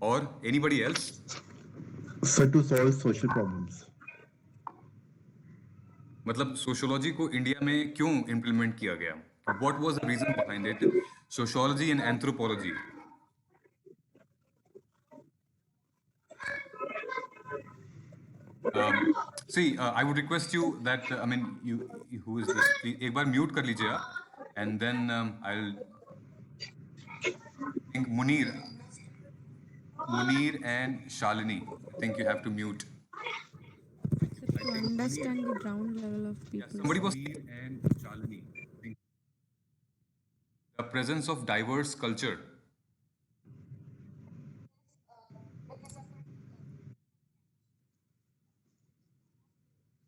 और anybody else? So to solve social problems. मतलब सोशियोलॉजी को इंडिया में क्यों इम्प्लीमेंट किया गया? What was the reason behind it? Sociology and anthropology. See, I would request you that I mean, who is this? Please, एक बार mute कर लीजिए आप, and then I'll think Munir and Shalini. I think you have to mute. To understand the ground level of Yeah, people. somebody was Munir and Shalini. I think the presence of diverse culture.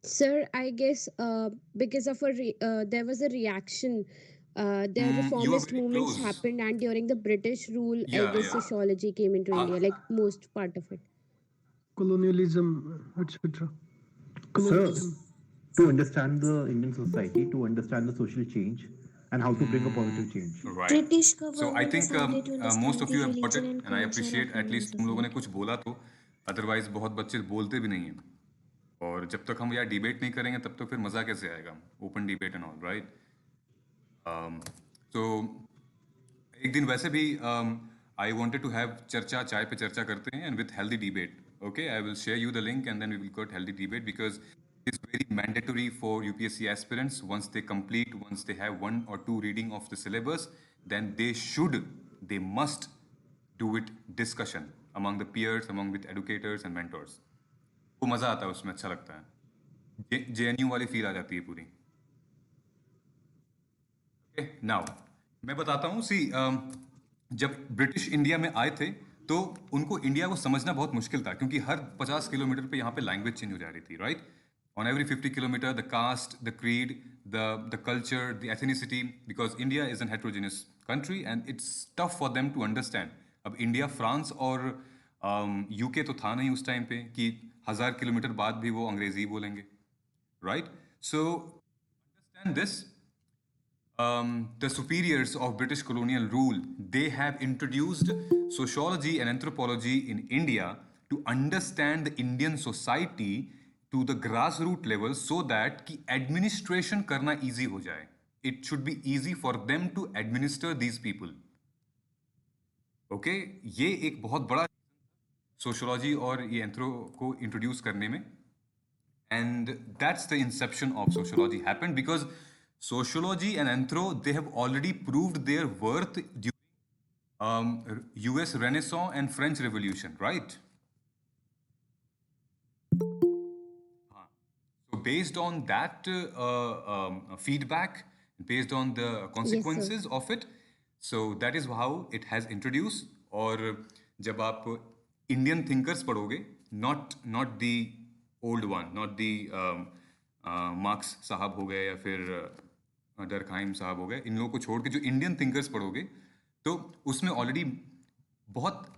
Sir, I guess because of there was a reaction. There You are reformist very movements close. happened, and during the British rule, I Yeah, guess yeah. sociology came into India, like most part of it. colonialism, etc. Sir, Colonialism. to understand the Indian society, to understand the social change, and how to bring a positive change. Right. British So I government think decided to most understand of the you have got it, religion and and I culture appreciate of at Indian least तुम लोगों ने society. कुछ बोला तो, otherwise बहुत बच्चे बोलते भी नहीं हैं, और जब तक हम यार डिबेट नहीं करेंगे तब तो फिर मज़ा कैसे आएगा, open debate and all, right? तो एक दिन वैसे भी आई वांटेड टू हैव चर्चा, चाय पे चर्चा करते हैं, and with healthy debate. Okay, I will share you the link and then we will got healthy debate, because it's very mandatory for UPSC aspirants. Once they complete, once they have 1 or 2 reading of the syllabus, then they must do it discussion among the peers, among with educators and mentors. वो मज़ा आता है उसमें, अच्छा लगता है, JNU वाली feel आ जाती है पूरी. Okay, now मैं बताता हूँ. सी, जब ब्रिटिश इंडिया में आए थे तो उनको इंडिया को समझना बहुत मुश्किल था, क्योंकि हर 50 किलोमीटर पे यहाँ पे लैंग्वेज चेंज हो जा रही थी, right? On every 50 kilometer, the caste, the creed, the culture, the ethnicity, because India is a heterogeneous country and it's tough for them to understand. अब इंडिया, फ्रांस और यूके तो था नहीं उस टाइम पे कि 1000 किलोमीटर बाद भी वो अंग्रेजी बोलेंगे, right? So understand this. The superiors of British colonial rule, they have introduced sociology and anthropology in India to understand the Indian society to the grassroots level, so that कि administration करना easy हो जाए. It should be easy for them to administer these people. Okay, ये एक बहुत बड़ा sociology और ये एंथ्रो को इंट्रोड्यूस करने में. And that's the inception of sociology happened, because sociology and anthro, they have already proved their worth during US Renaissance and French Revolution, right? So based on that feedback, based on the consequences of it, so that is how it has introduced. और जब आप Indian thinkers पढ़ोगे, not the old one, not the marks साहब हो गए या फिर Durkheim साहब हो गए, इन लोगों को छोड़ के जो इंडियन थिंकर्स पढ़ोगे, तो उसमें ऑलरेडी बहुत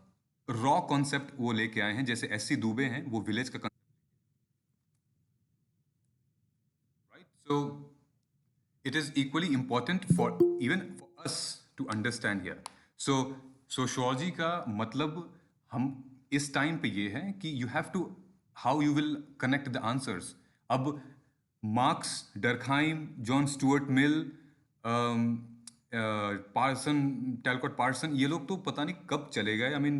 रॉ कॉन्सेप्ट वो लेके आए हैं. जैसे एससी दुबे हैं, वो विलेज का, right? So it is equally important for even for us to understand here. So sociology का मतलब हम इस टाइम पे ये है कि you have to, how you will connect the answers. अब Marx, Durkheim, John Stuart Mill, Parson, Talcott Parson, ये लोग तो पता नहीं कब चले गए. आई मीन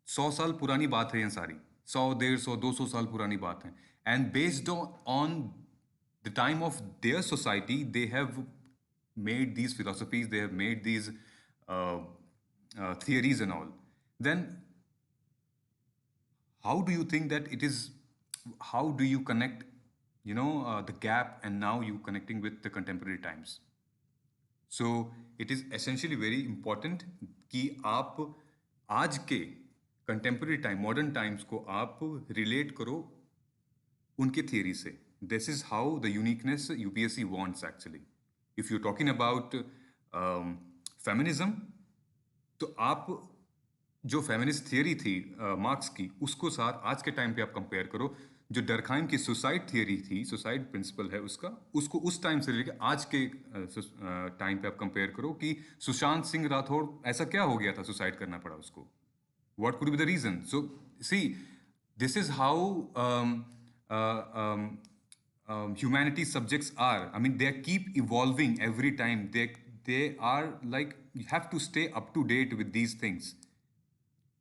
100 साल पुरानी बात है ये सारी, 100, 150, 200 साल पुरानी बात है. And based on the time of their society, they have made these philosophies, they have made these theories and all. Then how do you think that it is, how do you connect, the gap, and now you connecting with the contemporary times? So it is essentially very important कि आप आज के contemporary time, modern times को आप relate करो उनके theory से. This is how the uniqueness UPSC wants actually. If you're talking about feminism, तो आप जो feminist theory थी मार्क्स की, उसको साथ आज के टाइम पे आप कंपेयर करो. जो डरखाइम की सुसाइड थियरी थी, सुसाइड प्रिंसिपल है उसका, उसको उस टाइम से लेकर आज के टाइम पे आप कंपेयर करो कि सुशांत सिंह राठौड़ ऐसा क्या हो गया था, सुसाइड करना पड़ा उसको. What could be the reason? So see, this is how humanity subjects are. I mean, they keep evolving every time. They are like, you have to stay up to date with these things.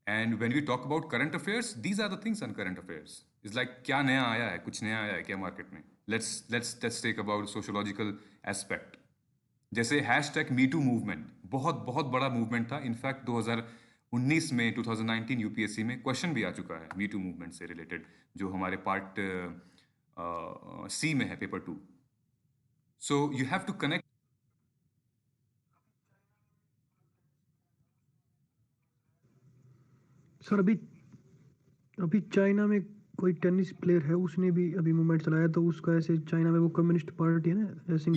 And when we talk about current affairs, these are the things on current affairs. Is like क्या नया आया है, कुछ नया आया है क्या market में? Let's take about sociological aspect. जैसे हैशटैग मीटू मूवमेंट बहुत बहुत बड़ा मूवमेंट था. इनफैक्ट 2019 में 2019 यूपीएससी में क्वेश्चन भी आ चुका है मीटू मूवमेंट से रिलेटेड, जो हमारे पार्ट सी में है, paper 2. So you have to connect. Sir अभी चाइना में कोई टेनिस प्लेयर है, उसने भी अभी मूवमेंट चलाया, तो उसका ऐसे चाइना में वो कम्युनिस्ट पार्टी है ना,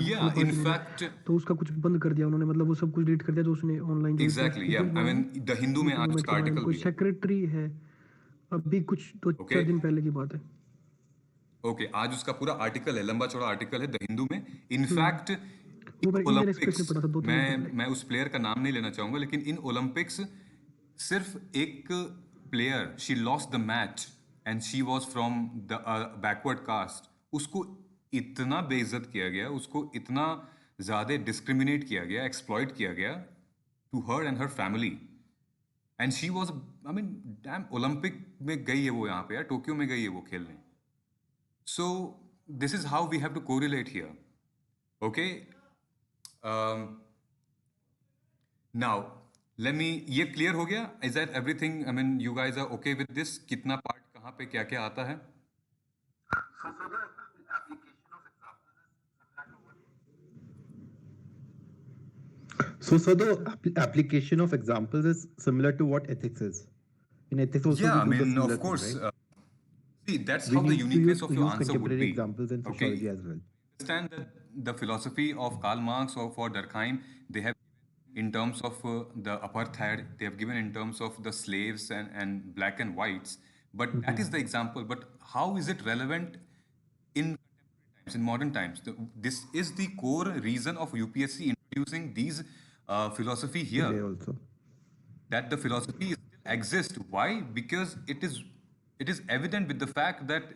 या इनफैक्ट तो उसका कुछ बंद कर दिया उन्होंने, मतलब वो सब कुछ डिलीट कर दिया जो उसने ऑनलाइन एग्जैक्टली, या आई मीन द हिंदू में आज उसका आर्टिकल कोई भी है. सेक्रेटरी है, अभी कुछ 2-4 दिन पहले की बात है. ओके, आज उसका पूरा आर्टिकल है, लंबा चौड़ा आर्टिकल है द हिंदू में. इनफैक्ट वो मैं इंडियन एक्सप्रेस में ओलंपिक्स, पढ़ा था 2-3 दिन पहले. मैं उस प्लेयर का नाम नहीं लेना चाहूंगा, लेकिन इन ओलंपिक्स सिर्फ एक player, she lost the match and she was from the backward caste, उसको इतना बेइज्जत किया गया, उसको इतना ज्यादा डिस्क्रिमिनेट किया गया, एक्सप्लॉइट किया गया to her and her family. And she was, I mean damn, Olympic में गई है वो, यहाँ पे यार टोक्यो में गई है वो खेलने. So this is how we have to correlate here. Okay. Um, now let me. ये clear हो गया? Is that everything? I mean, you guys are okay with this? कितना part कहाँ पे क्या क्या आता है? So, sir, the application of examples is similar to what ethics is. In ethics, also Yeah, I we do the mean, similar of course. thing, right? See, that's We how the need to uniqueness of your use answer would contemporary be. examples in Okay. sociology as well. Understand that the philosophy of Karl Marx or for Durkheim, they have in terms of the apartheid, they have given in terms of the slaves and black and whites. But that is the example. But how is it relevant in contemporary times, in modern times? This is the core reason of UPSC introducing these philosophy here. Today also. That the philosophy still exists. Why? Because it is evident with the fact that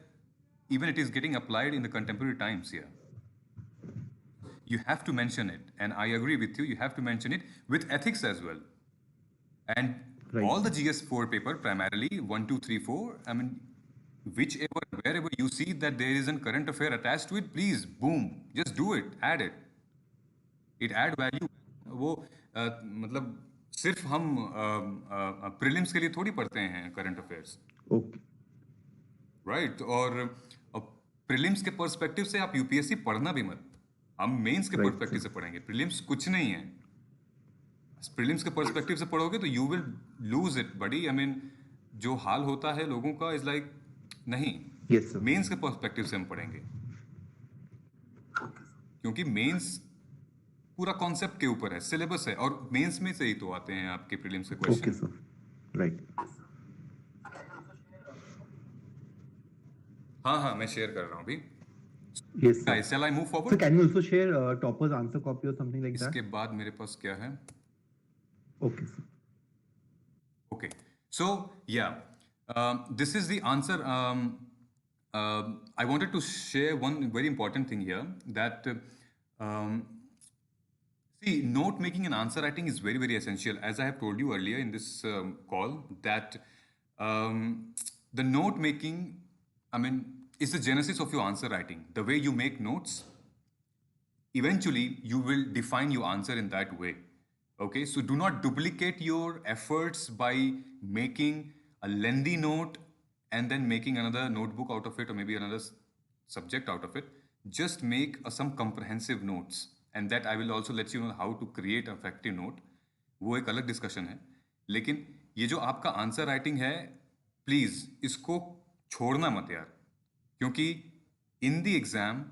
even it is getting applied in the contemporary times here. You have to mention it, and I agree with you. You have to mention it with ethics as well, and Right. all the GS4 paper primarily 1, 2, 3, 4. I mean, whichever wherever you see that there is a current affair attached to it, please, boom, just do it, add it. It add value. वो मतलब सिर्फ हम prelims के लिए थोड़ी पढ़ते हैं current affairs, Okay. Right? और प्रीलिम्स के पर्सपेक्टिव से आप यूपीएससी पढ़ना भी मत. हम मेंस के Right, पर्सपेक्टिव से पढ़ेंगे. प्रीलिम्स कुछ नहीं है. प्रीलिम्स के पर्सपेक्टिव से पढ़ोगे तो you will lose it buddy. I mean, जो हाल होता है लोगों का इज लाइक नहीं. Yes, sir. मेंस के पर्सपेक्टिव से हम पढ़ेंगे, क्योंकि मेंस पूरा कॉन्सेप्ट के ऊपर है, सिलेबस है, और मेंस में से ही तो आते हैं आपके प्रीलिम्स के Okay, क्वेश्चन. sir. Right. हाँ, मैं शेयर कर रहा हूँ अभी. Yes, sir. Guys, shall I move So, forward? can you also share topper's answer copy or something like that? इसके बाद मेरे पास क्या है? Okay, sir. Okay. So, yeah, this is the answer. I wanted to share one very important thing here, that see, note making and answer writing is very, very essential. As I have told you earlier in this call, that the note making, I mean, is the genesis of your answer writing. The way you make notes, eventually you will define your answer in that way. Okay, so do not duplicate your efforts by making a lengthy note and then making another notebook out of it, or maybe another subject out of it. Just make some comprehensive notes, and that I will also let you know how to create an effective note. वो एक अलग discussion है. लेकिन ये जो आपका answer writing है, please इसको छोड़ना मत यार, क्योंकि in the exam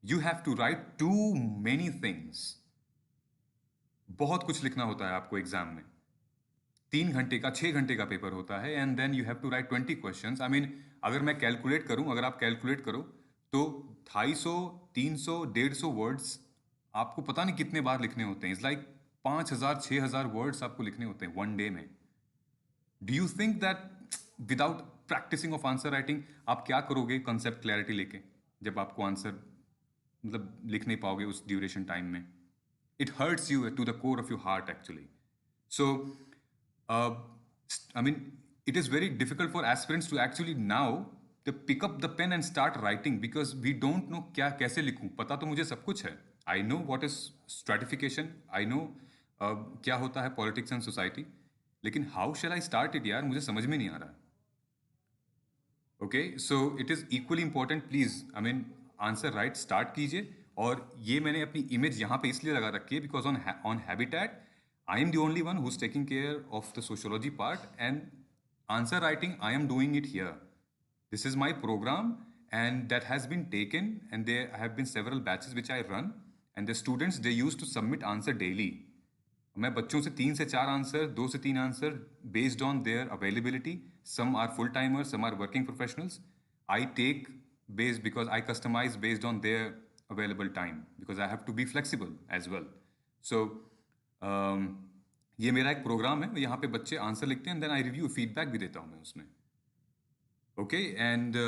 you have to write too many things. बहुत कुछ लिखना होता है आपको एग्जाम में. 3 घंटे का 6 घंटे का पेपर होता है, and then you have to write 20 questions. I mean, अगर मैं कैलकुलेट करूं, अगर आप कैलकुलेट करो तो 250, 300, 150 वर्ड्स आपको पता नहीं कितने बार लिखने होते हैं. इट्स लाइक 5000, 6000 वर्ड्स आपको लिखने होते हैं वन डे में. Do you think that without practising of answer writing आप क्या करोगे कंसेप्ट क्लैरिटी लेके, जब आपको आंसर मतलब लिख नहीं पाओगे उस ड्यूरेशन टाइम में? It hurts you to the core of your heart, actually. So, I mean, it is very difficult for aspirants to actually now pick up the pen and start writing, because we don't know क्या कैसे लिखूं. पता तो मुझे सब कुछ है. I know what is stratification. I know क्या होता है politics and society. लेकिन how shall I start it यार, मुझे समझ में नहीं आ रहा. Okay, so it is equally important. Please, I mean, answer right, start कीजिए. और ये मैंने अपनी इमेज यहाँ पे इसलिए लगा रखी है because on Habitat, I am the only one who's taking care of the sociology part, and answer writing, I am doing it here. This is my program, and that has been taken, and there have been several batches which I run, and the students, they used to submit answer daily. मैं बच्चों से 3 से 4 answer, 2 से 3 answer based on their availability. Some are full timers, some are working professionals. I take based because I customize based on their available time, because I have to be flexible as well. So ये मेरा एक programme है, यहाँ पे बच्चे answer लिखते हैं, then I review, feedback भी देता हूँ मैं उसमें. Okay, and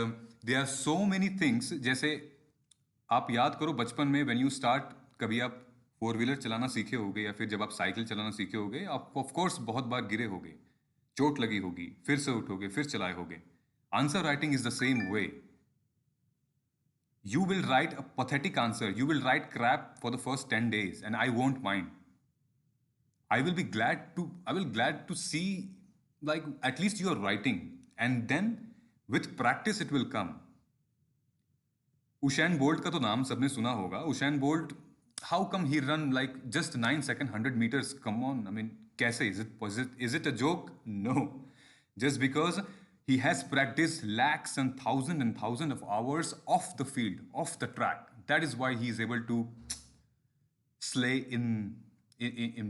there are so many things. जैसे आप याद करो बचपन में when you start, कभी आप 4-व्हीलर चलाना सीखे होगे, या फिर जब आप साइकिल चलाना सीखे होगे, आप ऑफ कोर्स बहुत बार गिरे होगे, चोट लगी होगी, फिर से उठोगे, फिर चलाए होगे. Answer writing is the same way. You will write a pathetic answer. You will write crap for the first 10 days, and I won't mind. I will glad to see, like, at least you are writing, and then with practice it will come. Usain Bolt का तो नाम सबने सुना होगा. Usain Bolt, how come he run like just 9 seconds 100 meters? Come on, I mean, कैसे? Is it a joke? No. Just because he has practiced lakhs and thousands of hours off the field, off the track. That is why he is able to slay in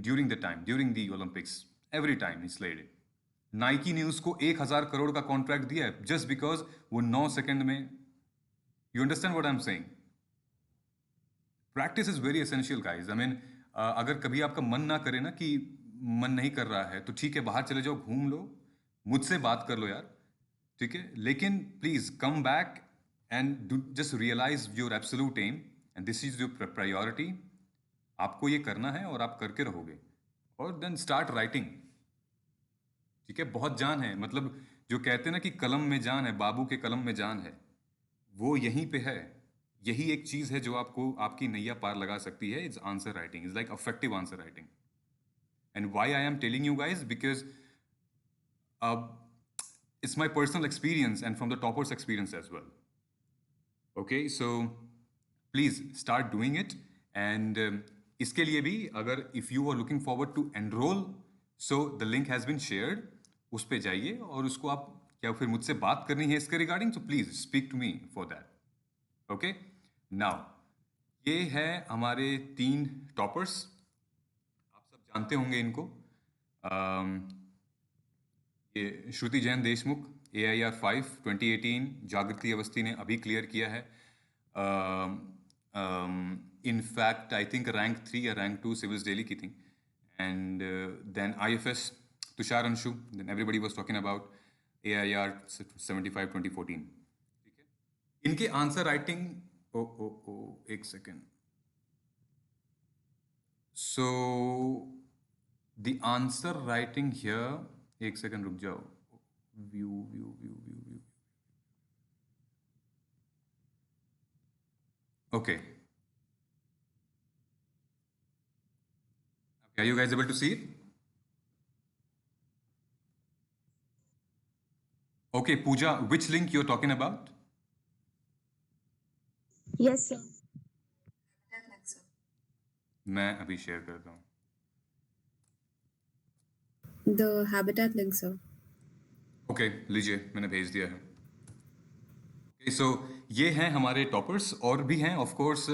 during the time, during the Olympics. Every time he slayed it. Nike ने उसको 1000 करोड़ का contract दिया है just because वो 9 second में. You understand what I'm saying? Practice is very essential, guys. I mean, अगर कभी आपका मन ना करे ना, कि मन नहीं कर रहा है, तो ठीक है, बाहर चले जाओ, घूम लो, मुझसे बात कर लो यार, ठीक है. लेकिन please come back and just realise your absolute aim, and this is your priority. आपको ये करना है और आप करके रहोगे. और देन स्टार्ट राइटिंग. ठीक है, बहुत जान है. मतलब जो कहते हैं ना कि कलम में जान है, बाबू के कलम में जान है, वो यहीं पे है. यही एक चीज है जो आपको आपकी नैया पार लगा सकती है. It's answer writing. Is like affective answer writing. And why I am telling you guys, because it's my personal experience and from the toppers experience as well. Okay, so please start doing it. And इसके लिए भी, अगर if you are looking forward to enroll, so the link has been shared. उस पे जाइए और उसको आप, क्या फिर मुझसे बात करनी है इसके regarding, so please speak to me for that. Okay, now ये है हमारे 3 टॉपर्स. आप सब जानते होंगे इनको. ये श्रुति जैन देशमुख, AIR 5 2018. जागृति अवस्थी ने अभी क्लियर किया है. In fact I think rank 3 या रैंक 2 सिविल्स डेली की थी. And then IFS Tushar Anshu, then everybody was talking about AIR 75 2014. ठीक है, इनके आंसर राइटिंग, एक second. So the answer writing here, एक सेकंड रुक जाओ. View. Okay. Are you guys able to see it? Okay, Pooja, which link you're talking about? Yes, sir. मैं अभी share करता हूँ. The Habitat link, sir. Okay, लीजिए, मैंने भेज दिया है. Okay, so ये हैं हमारे टॉपर्स. और भी हैं ऑफ कोर्स,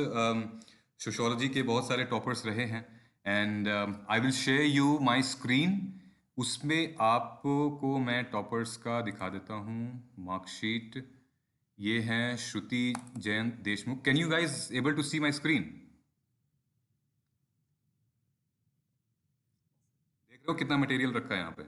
सोशियोलॉजी के बहुत सारे टॉपर्स रहे हैं. And I will share you my screen. उसमें आपको मैं टॉपर्स का दिखा देता हूँ मार्कशीट. ये हैं Shruti Jain Deshmukh. Can you guys able to see my screen? देख रहे हो कितना मटेरियल रखा है यहाँ पे?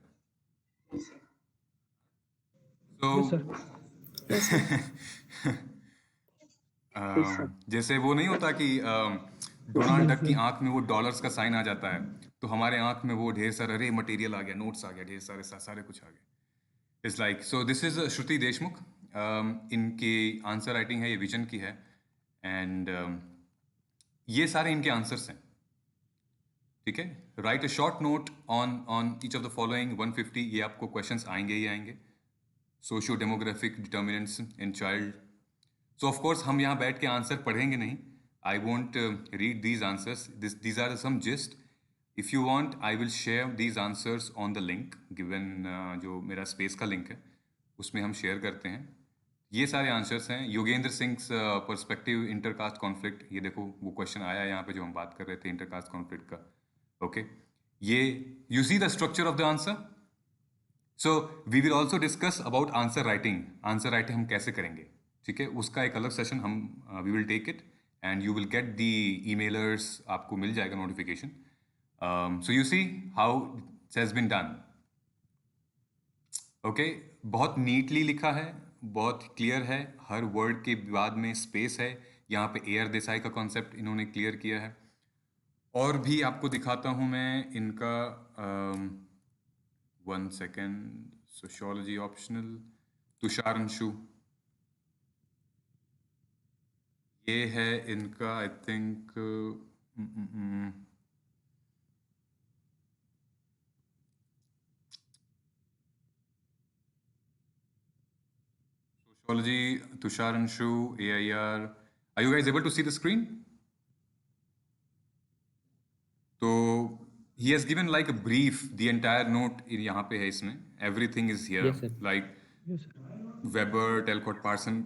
जैसे वो नहीं होता कि डोनाल्ड डक की आंख में वो डॉलर्स का साइन आ जाता है, तो हमारे आंख में वो ढेर सारा अरे मटेरियल आ गया, नोट्स आ गया, ढेर सारे कुछ आ गया. It's like, so this is Shruti Deshmukh इनके आंसर राइटिंग है, ये विजन की है, एंड ये सारे इनके आंसर्स हैं, ठीक है। Write a short note on each of the following 150, ये आपको क्वेश्चंस आएंगे ही आएंगे। Socio demographic determinants in child. So of course हम यहाँ बैठ के आंसर पढ़ेंगे नहीं, I want read these answers, these are some gist. If you want I will share these answers on the link given, जो मेरा स्पेस का link है उसमें हम शेयर करते हैं। ये सारे आंसर्स हैं। Yogendra Singh perspective intercaste conflict, ये देखो वो क्वेश्चन आया यहाँ पे जो हम बात कर रहे थे इंटरकास्ट कॉन्फ्लिक्ट का, ओके। ये you see the structure of the answer. So we will also discuss about answer writing. Answer writing हम कैसे करेंगे, ठीक है, उसका एक अलग सेशन हम we will take it, and you will get the emailers, आपको मिल जाएगा notification. So you see how it has been done, okay. बहुत नीटली लिखा है, बहुत क्लियर है, हर वर्ड के बाद में स्पेस है। यहाँ पे एयर देसाई का कॉन्सेप्ट इन्होंने क्लियर किया है। और भी आपको दिखाता हूँ मैं इनका, 1 second, sociology optional, Tushar Anshu, ये है इनका, I think sociology, Tushar Anshu, AIR। Are you guys able to see the screen? तो he has given like a brief, the entire note यहाँ पे है, इसमें everything is here, Yes, sir. Like yes sir. Weber, Talcott, Parson.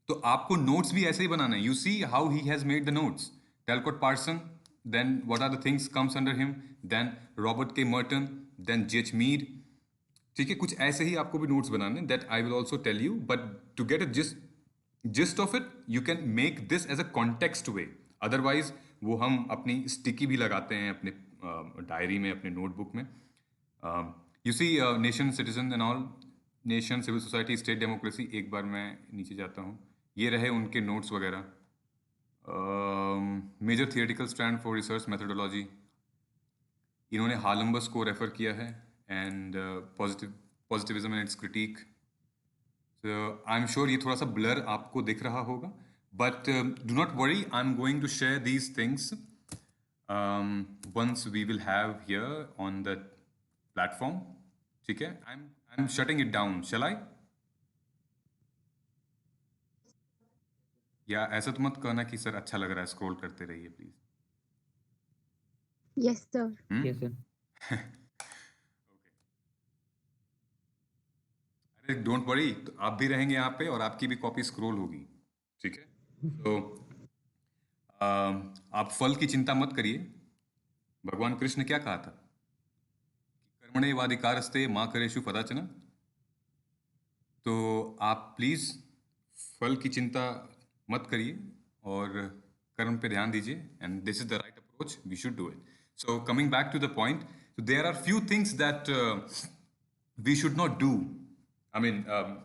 तो आपको notes भी ऐसे ही बनाना है। You see how he has made the notes, Talcott, Parson, then what are the things comes under him, then Robert K Merton, then J.H. Mead, ठीक है। कुछ ऐसे ही आपको भी नोट्स बनाने, that I will also tell you, but to get a gist of it you can make this as a context way. Otherwise वो हम अपनी स्टिकी भी लगाते हैं अपने डायरी में, अपने नोटबुक में। You see nation, citizen and all, nation, civil society, state, democracy. एक बार मैं नीचे जाता हूँ, ये रहे उनके नोट्स वगैरह। Major theoretical stand for research methodology, इन्होंने हार्लम्बस को रेफर किया है, and positivism and its critique. I am sure ये थोड़ा सा ब्लर आपको दिख रहा होगा, but do not worry, I am going to share these things once we will have here on the platform, ठीक है। I'm shutting it down, shall I? या ऐसा तो मत कहना कि सर अच्छा लग रहा है, स्क्रॉल करते रहिए please. Yes, sir. Yes, sir. अरे डोंट वरी, तो आप भी रहेंगे यहाँ पे और आपकी भी कॉपी स्क्रॉल होगी, ठीक है। तो आप फल की चिंता मत करिए। भगवान कृष्ण क्या कहा था, कर्मण्येवाधिकारस्ते मा करेषु कदाचन। तो आप प्लीज फल की चिंता मत करिए और कर्म पे ध्यान दीजिए, and this is the right approach, we should do it. So coming back to the point, there are few things that we should not do. I mean,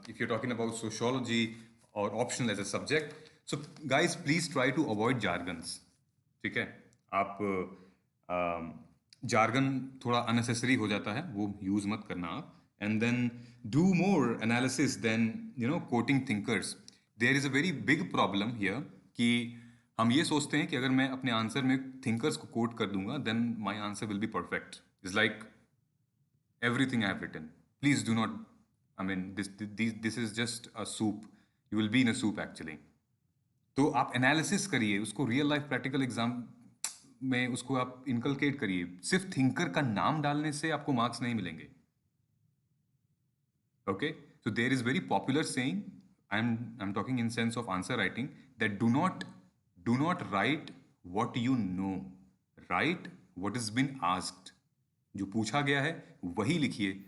if you're talking about sociology or optional as a subject, so guys, please try to avoid jargons. ठीक है, आप jargon थोड़ा unnecessary हो जाता है, वो use मत करना आप, and then do more analysis than quoting thinkers. There is a very big problem here कि हम ये सोचते हैं कि अगर मैं अपने आंसर में thinkers को quote कर दूंगा, then my answer will be perfect. It's like everything I have written. Please do not, I mean, this is just a soup. You will be in a soup actually. तो आप analysis करिए उसको, real life practical exam में उसको आप inculcate करिए। सिर्फ thinker का नाम डालने से आपको मार्क्स नहीं मिलेंगे, okay. So there is very popular saying, I am talking in sense of answer writing, that do not write what you know, write what is been asked. जो पूछा गया है वही लिखिए,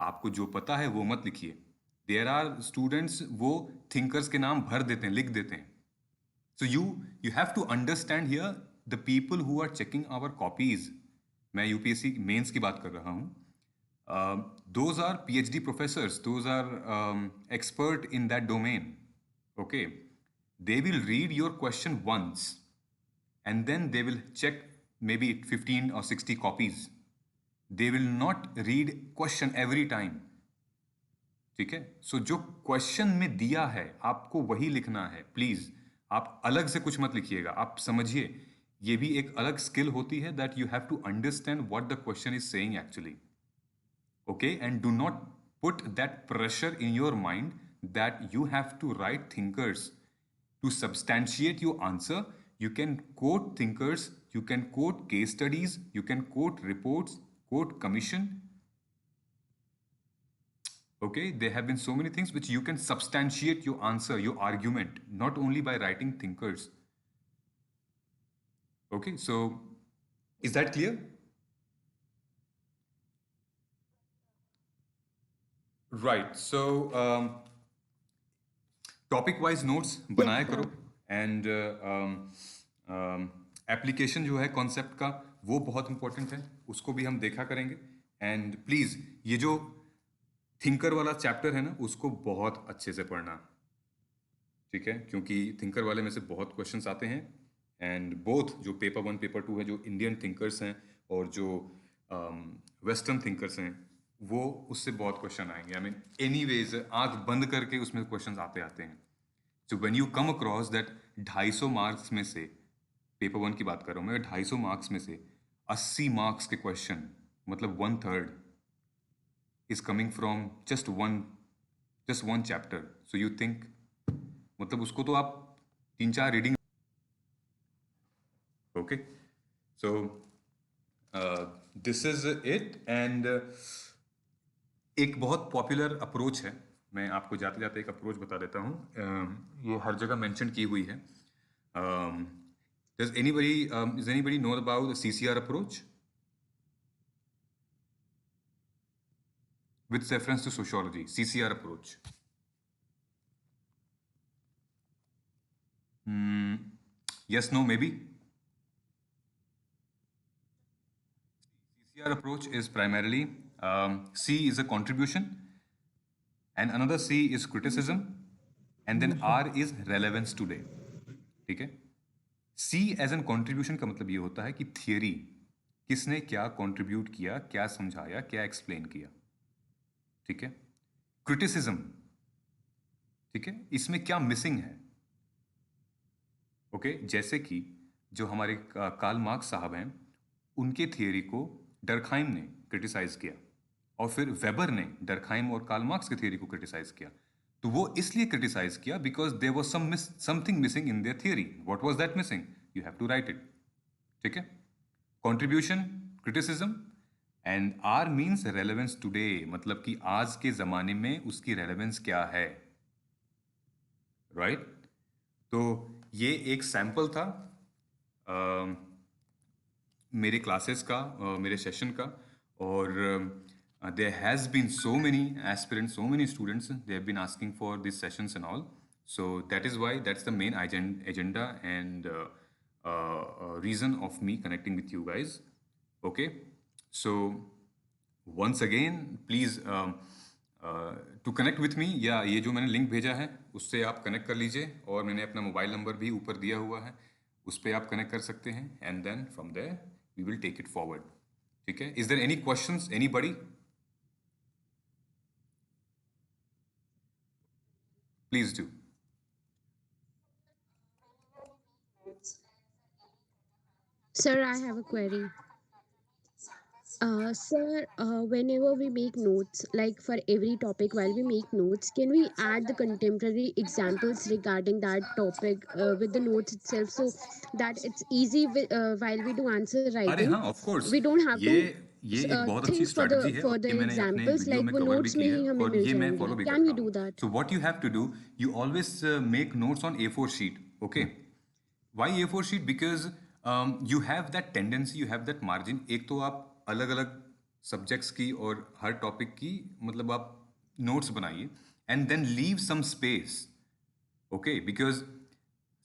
आपको जो पता है वो मत लिखिए। देयर आर स्टूडेंट्स, वो थिंकर्स के नाम भर देते हैं, लिख देते हैं। So you have to understand here the people who are checking our copies. मैं यूपीएससी मेंस की बात कर रहा हूँ। Those are PhD professors, those are expert in that domain, okay. They will read your question once and then they will check maybe 15 or 60 copies. They will not read question every time. ठीक है? सो जो question में दिया है आपको वही लिखना है, प्लीज। आप अलग से कुछ मत लिखिएगा। आप समझिए, ये भी एक अलग स्किल होती है, that you have to understand what the question is saying actually. Okay, and do not put that pressure in your mind that you have to write thinkers to substantiate your answer. You can quote thinkers, you can quote case studies, you can quote reports, quote commission. Okay, there have been so many things which you can substantiate your answer, your argument, not only by writing thinkers. Okay, so is that clear? Right. So, topic wise notes बनाया sir. करो, and application जो है concept का वो बहुत important है, उसको भी हम देखा करेंगे। एंड प्लीज़ ये जो थिंकर वाला चैप्टर है ना, उसको बहुत अच्छे से पढ़ना, ठीक है? क्योंकि थिंकर वाले में से बहुत क्वेश्चंस आते हैं, एंड बोथ जो पेपर 1 पेपर 2 है, जो इंडियन थिंकर्स हैं और जो वेस्टर्न थिंकर्स हैं, वो उससे बहुत क्वेश्चन आएंगे। आई मीन एनीवेज आंख बंद करके उसमें क्वेश्चंस आते हैं। So when you come across that 250 marks में से, पेपर 1 की बात कर रहा हूँ मैं, 250 मार्क्स में से 80 मार्क्स के क्वेश्चन, मतलब 1/3 is coming from just one chapter. So you think, मतलब उसको तो आप 3-4 reading. Okay, so this is it. And एक बहुत पॉपुलर अप्रोच है, मैं आपको जाते जाते एक अप्रोच बता देता हूँ, ये हर जगह मेंशन की हुई है। Does anybody know about the CCR approach with reference to sociology? CCR approach. Yes, no, maybe. CCR approach is primarily C is a contribution, and another C is criticism, and then R is relevance today. ठीक है? C as an contribution का मतलब ये होता है कि theory, किसने क्या कंट्रीब्यूट किया, क्या समझाया, क्या एक्सप्लेन किया, ठीक है? क्रिटिसिज्म, ठीक है, इसमें क्या मिसिंग है। ओके, जैसे कि जो हमारे कार्ल मार्क्स साहब हैं, उनके थियरी को डर्कहाइम ने क्रिटिसाइज किया, और फिर वेबर ने डर्कहाइम और कार्ल मार्क्स की थियरी को क्रिटिसाइज किया। तो वो इसलिए क्रिटिसाइज किया because there was something missing in their theory. What was that missing? You have to write it, ठीक है? Contribution, criticism, and are means relevance today, मतलब कि आज के जमाने में उसकी रेलेवेंस क्या है, राइट? तो ये एक सैंपल था मेरे क्लासेस का, मेरे सेशन का, और there has been so many aspirants, so many students, they have been asking for these sessions and all. So that is why, that's the main agenda and reason of me connecting with you guys. Okay, so once again, please to connect with me, या ये जो मैंने link भेजा है उससे आप connect कर लीजिए, और मैंने अपना मोबाइल नंबर भी ऊपर दिया हुआ है, उस पर आप कनेक्ट कर सकते हैं, and then from there we will take it forward, ठीक है? Is there any questions, anybody? Please do. Sir, I have a query. Sir, whenever we make notes, like for every topic, while we make notes, can we add the contemporary examples regarding that topic with the notes itself, so that it's easy while we do answer अरे writing? हाँ, of course, We don't have ये to एक बहुत अच्छी think for the strategy है, और ये मैंने अपने examples, वीडियो like में वो कवर भी notes में किया ही है, हमें और मिल ये मैं फॉलो जाएंगे। भी Can we करता do हूँ। that? So what you have to do, you always make notes on A4 sheet, okay? Why A4 sheet? Because you have that tendency, you have that margin. एक तो आप अलग अलग subjects की और हर topic की, मतलब आप नोट्स बनाइए, and then leave some space, okay? Because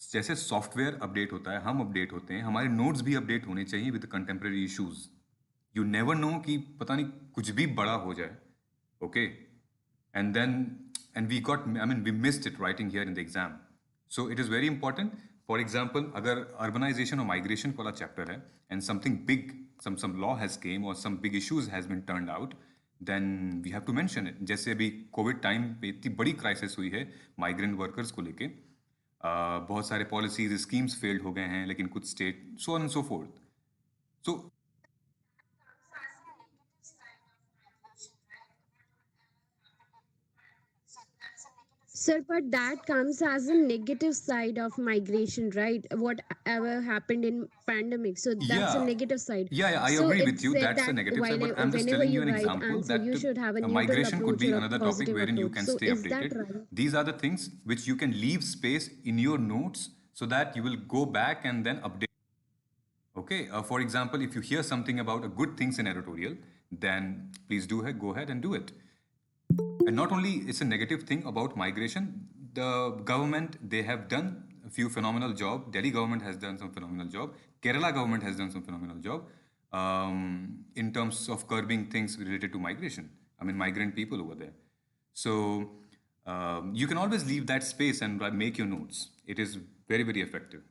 जैसे सॉफ्टवेयर अपडेट होता है, हम अपडेट होते हैं, हमारे नोट्स भी अपडेट होने चाहिए with contemporary issues. You never know कि पता नहीं कुछ भी बड़ा हो जाए, okay? And then we got, I mean we missed it writing here in the exam. So it is very important. For example, अगर अर्बनाइजेशन और माइग्रेशन वाला चैप्टर है, and something big, some law has came or some big issues has been turned out, then we have to mention it. जैसे अभी Covid time पे इतनी बड़ी crisis हुई है माइग्रेंट वर्कर्स को लेके, बहुत सारे पॉलिसीज स्कीम्स फेल्ड हो गए हैं, लेकिन कुछ state so on and so fourth. So Sir, but that comes as a negative side of migration, right? Whatever happened in pandemic, so that's a Yeah. negative side. Yeah, I So agree it with you. said That's a that negative side, but I'm just whenever telling you you an write example answer, that you should have a neutral migration could approach be or a another topic positive wherein you approach. can So stay is that updated. right? These are the things which you can leave space in your notes so that you will go back and then update. Okay, for example, if you hear something about a good things in editorial, then please go ahead and do it. And not only it's a negative thing about migration, the government, they have done a few phenomenal job. Delhi government has done some phenomenal job. Kerala government has done some phenomenal job in terms of curbing things related to migration. I mean, migrant people over there. So you can always leave that space and make your notes. It is very, very effective.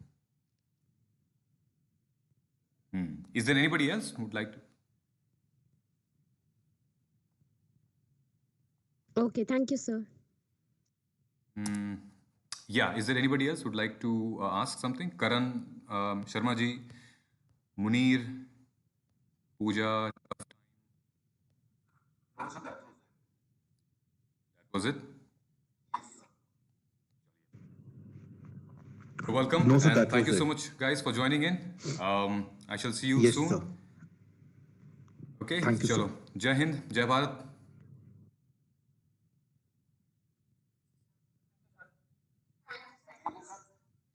Is there anybody else who would like to? Okay, thank you, sir. Yeah, is there anybody else who would like to ask something? Karan, Sharma ji, Munir, Pooja, that was it. You're welcome, No, sir, and that thank you was so it. much, guys, for joining in. I shall see you Yes, soon. sir. Okay, Thank you, sir. chalo. Jai Hind, Jai Bharat.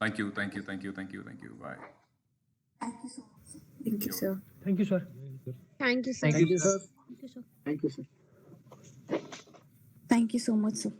Thank you, thank you, thank you, thank you, thank you. Bye. Thank you, sir. Thank you, sir. Thank you, sir. Thank you, sir. Thank you, sir. Thank you, sir. Thank you so much, sir.